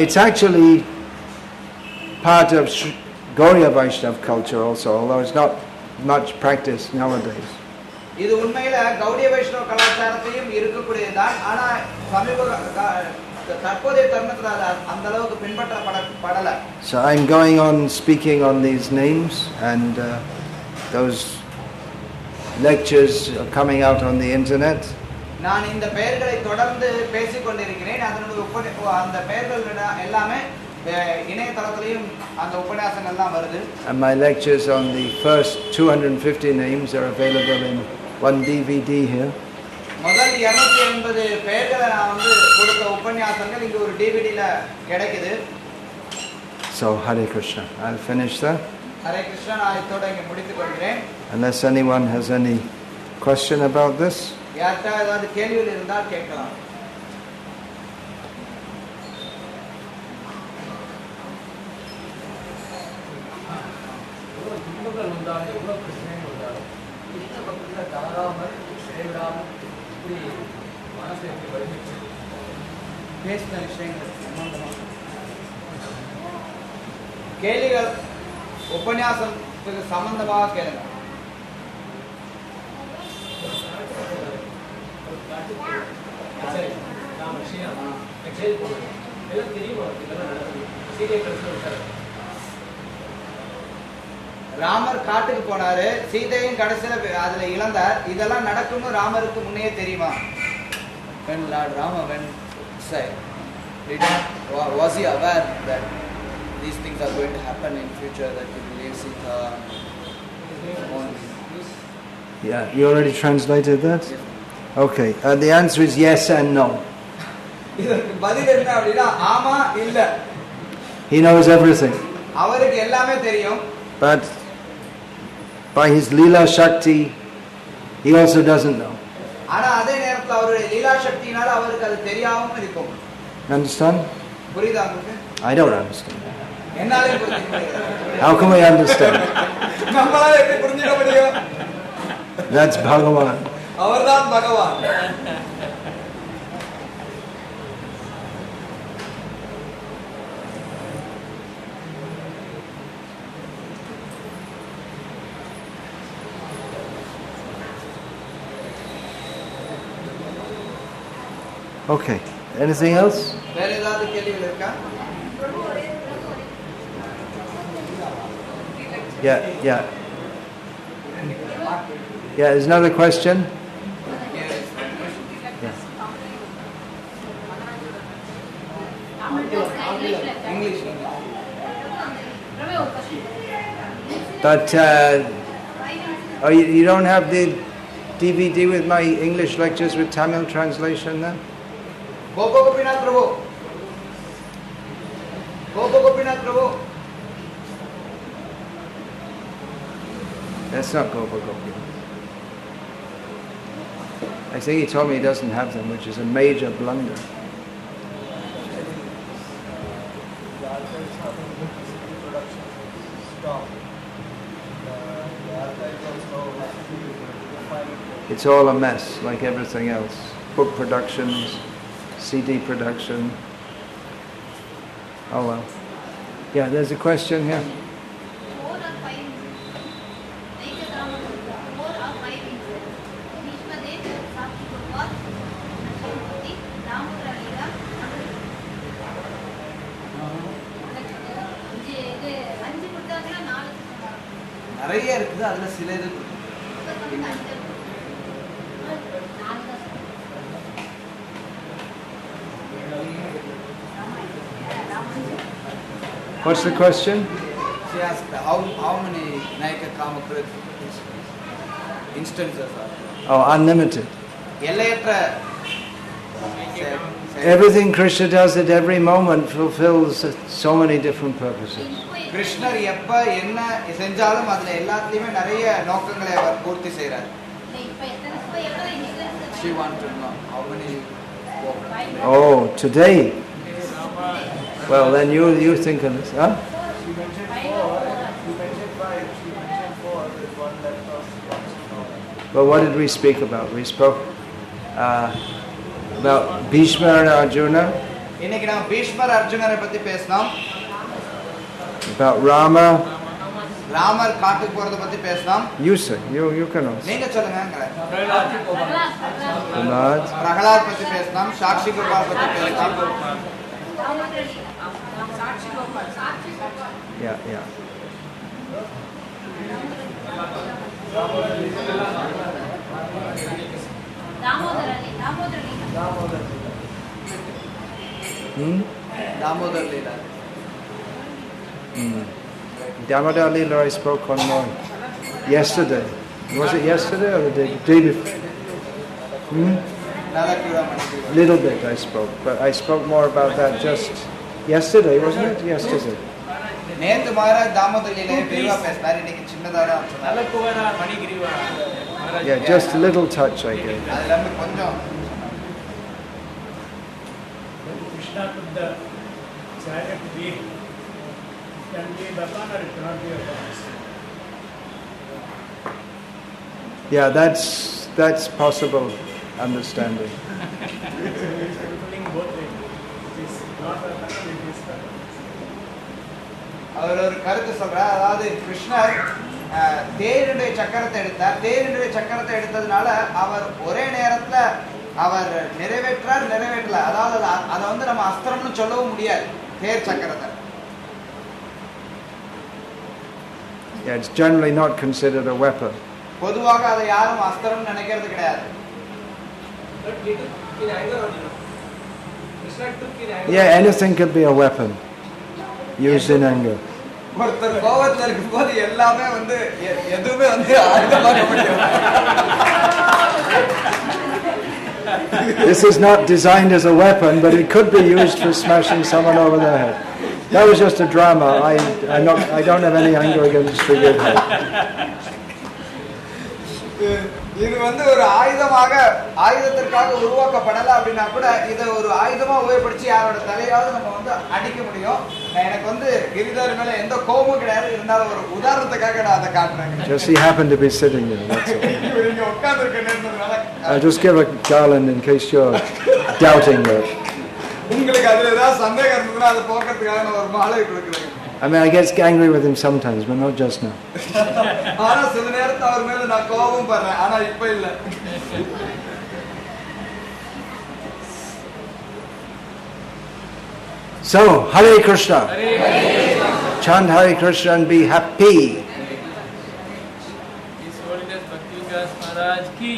It's actually part of Gauriya Vaishnava culture also, although it's not much practiced nowadays.
இது உண்மையில கௌடிய வைஷ்ணவ கலாச்சாரத்தையும் இருக்கக்கூடியதுதான். ஆனா சமீப தற்போதைய தருணத்துல அந்த அளவுக்கு பின்பற்றப்படல.
So I'm going on speaking on these names, and those lectures are coming out on the internet.
நான் இந்த பெயர்களை தொடர்ந்து பேசிக் கொண்டிருக்கிறேன். அதனுடைய அந்த பெயர்கள் எல்லாமே இணையதளத்திலையும் அந்த உபன்யாசங்கள்லாம் வருது.
And my lectures on the first 250 names are available in one DVD here.
முதல் 280 பெயர்களை நான் கொடுத்த உபன்யாசங்கள் இங்க ஒரு டிவிடில கிடைக்குது.
So Hare Krishna. I'll finish that.
Hare Krishna. நான் இதோட இங்க முடித்துக் கொள்கிறேன்.
Unless anyone has any question about this.
யார்கிட்ட ஏதாவது கேள்விகள் இருந்தால் கேட்கலாம். கேள்விகள் உபன்யாசத்துக்கு சம்பந்தமாக கேளுங்க. ராமர் காட்டுக்கு போனாரு, சீதையும் கடைசியில அதுல இழந்தார். இதெல்லாம் நடக்கும்னு ராமருக்கு முன்னே தெரியுமா? When Lord Rama went inside, was he aware that these things are going to happen in future, that he will leave Sita?
Yeah, you already translated that? Yes. Okay, the answer is yes and no.
இதற்கு பதில் என்ன அப்படினா ஆமா இல்ல.
He knows everything.
அவருக்கு எல்லாமே தெரியும்.
But by his Leela Shakti, he also doesn't know.
ஆனா அதே நேரத்துல அவருடைய லீலா சக்தியினால அவருக்கு அது தெரியாம இருக்கும்.
Understand?
புரியுதா உங்களுக்கு?
I don't understand.
என்னால புரிஞ்சிக்க முடியாது.
How can we understand?
நம்மளால எப்படி புரிஞ்சிக்க முடியும்?
That's Bhagavan.
அவர்தான் பகவான்.
Okay. Anything else?
வேற ஏதாவது கேள்விகள் இருக்கா?
Yeah. Yeah, there's another question.
Yeah. English.
But you don't have the DVD with my English lectures with Tamil translation then?
Gopinath Prabhu. Gopinath Prabhu.
That's not Gopinath. I think he told me he doesn't have them, which is a major blunder. It's all a mess, like everything else. Book productions, CD production. Oh well. Yeah, there's a question here.
நிறைய இருக்குது அதுல சில இது
What's the question?
She asked how many Naikakarmakrt instances are there?
Oh, unlimited.
எல்லையற்ற
Everything Krishna does at every moment fulfills so many different purposes.
கிருஷ்ணர் எப்ப என்ன செஞ்சாலும் அதுல எல்லாத்துலயுமே நிறைய நோக்கங்களை அவர் பூர்த்தி செய்றார். She wants to know how many.
Oh, today. Well, then you think of this, huh?
She mentioned 4. You mentioned 5. She mentioned 4. There's one left of.
But what did we speak about? We spoke about Bhishma and Arjuna.
இன்னைக்கு நாம பீஷ்மர் அர்ஜுனரை பத்தி பேசணும்.
About Rama.
Ramar காட்டுக்கு போறத பத்தி பேசணும்.
You say. You can also.
நீங்க சொல்லுங்க.
Prahlad.
பிரகலாத் பத்தி பேசணும். சாக்ஷி கோபால் பத்தி பேசணும்.
Yeah.
Damodar Leela.
Damodar Leela I spoke on more yesterday. Was it yesterday or the day before? Little bit I spoke, but I spoke more about that just yesterday, wasn't it? Yesterday.
நேத்து மகாராஜ் தாமோதர் லீலையை விரிவா பேசினார். இன்னைக்கு சின்னதா தான் சொன்னார்.
Yeah, just a little touch I gave.
அதுல இருந்து கொஞ்சம்
Krishna took the chariot wheel. It can be a weapon or it cannot be a weapon.
Yeah, that's possible understanding.
Fulfilling both ways. It is not a weapon, it is weapon.
அவர் ஒரு கருத்து சொல்றார். அதாவது கிருஷ்ணர் தேரினுடைய சக்கரத்தை எடுத்தார். தேரினுடைய சக்கரத்தை எடுத்ததுனால அவர் ஒரே நேரத்துல அவர் நிறைவேற்றல. அதாவது அதை வந்து நம்ம அஸ்திரம்னு சொல்லவும் முடியாது தேர் சக்கரத்தை.
Yeah, it's generally not considered a weapon.
பொதுவாக அதை யாரும் அஸ்திரம் நினைக்கிறது கிடையாது.
Yeah, anything could be a weapon used in anger.
ஒருத்தர் கோபத்துல இருக்கும்போது எல்லாமே வந்து எதுவுமே வந்து ஆயுதமாக முடியும்.
This is not designed as a weapon, but it could be used for smashing someone over the head. That was just a drama. I don't have any anger against the good head.
இது வந்து ஒரு ஆயுதத்திற்காக உருவாக்கப்படல அப்படின்னா கூட இதை ஒரு ஆயுதமா உபயோகப்படுத்தி யாரோட தலையாவது நம்ம வந்து அடிக்க முடியும். எனக்கு வந்து கிரிதர் மேல எந்த கோபமும் கிடையாது. இருந்தாலும் ஒரு உதாரணத்துக்காக நான் அதை காட்டுறேன்.
Just he happened to be sitting there. That's all.
இங்க உட்கார்ந்து இருக்கேன்றதுனால
I'll just give a garland in case you're doubting that.
உங்களுக்கு அதுல ஏதாவது சந்தேகம் இருந்ததுன்னா அதை போக்குறதுக்காக நான் ஒரு மாலை கொடுக்குறேன்.
I mean, I get angry with him sometimes, but not just now.
ஆனா சில நேரத்துல அவர் மேல நான் கோபம் படுறேன். ஆனா இப்ப இல்ல.
So, Hare Krishna. Chant Hare Krishna and be happy.
His Holiness Bhakti Vikasa Maharaj ki.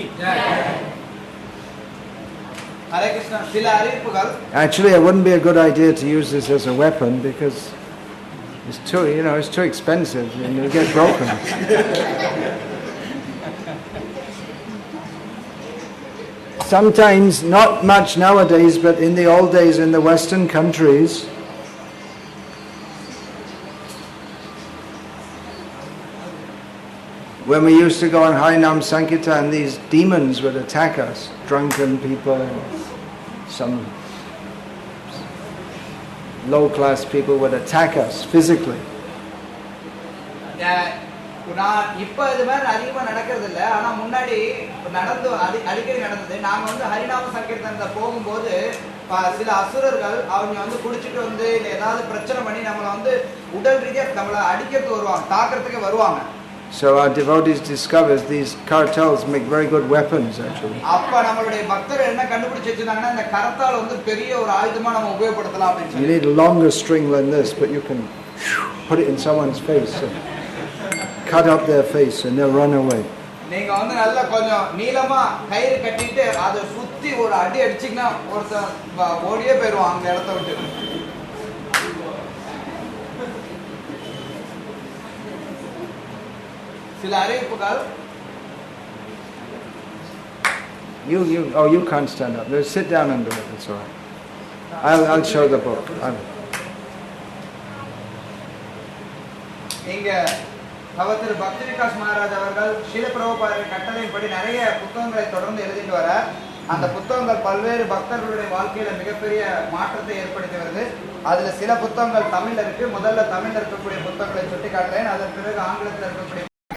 Hare Krishna. சில அறிவிப்புகள்
Actually, it wouldn't be a good idea to use this as a weapon because it's too expensive and it'll get broken. Sometimes, not much nowadays, but in the old days in the Western countries, when we used to go on Harinam Sankirtan, these demons would attack us, drunken people, some low-class people would attack us physically.
நான் இப்போ இது மாதிரி அதிகமாக நடக்கிறது இல்லை. ஆனால் முன்னாடி அடிக்கடி நடந்தது. நாங்கள் வந்து ஹரிநாம சங்கீர்த்தனத்தில் போகும்போது சில அசுரர்கள் அவங்க வந்து குடிச்சிட்டு வந்து ஏதாவது பிரச்சனை பண்ணி நம்மளை வந்து உடல் ரீதியாக நம்மளை அடிக்கிறதுக்கு வருவாங்க, தாக்கிறதுக்கு வருவாங்க.
So our devotees discovered these cartels make very good weapons actually.
அப்ப நம்மளுடைய பக்தர்கள் என்ன கண்டுபிடிச்சு வச்சிருந்தாங்கன்னா இந்த கரத்தால் வந்து பெரிய ஒரு ஆயுதமா நம்ம உபயோகப்படுத்தலாம் அப்படினு சொல்லி.
You need a longer string than this, but you can put it in someone's face. So cut up their face and they'll run away.
நீங்க வந்து நல்ல கொஞ்சம் நீளமா கயிறு கட்டிட்டு அதை சுத்தி ஒரு அடி அடிச்சீங்கன்னா ஒருத்தன் ஓடியே போயிடுவான் அந்த இடத்தை விட்டு. சில அறிவிப்புகள்
you can't stand up. No, sit down and do it. It's all right. I'll show the book.
இங்க அவத்திரு பக்தி விகாஸ் மகாராஜ் அவர்கள் ஸ்ரீல பிரபுபாதரின் கட்டளையின்படி நிறைய புத்தகங்களை தொடர்ந்து எழுதிட்டு வர அந்த புத்தகங்கள் பல்வேறு பக்தர்களுடைய வாழ்க்கையில மிகப்பெரிய மாற்றத்தை ஏற்படுத்தி வருது. அதுல சில புத்தகங்கள் தமிழ்ல இருக்கு. முதல்ல தமிழ்ல இருக்கக்கூடிய புத்தகங்களை சுட்டி காட்டுறேன். அதன் பிறகு ஆங்கிலத்தில் இருக்கக்கூடிய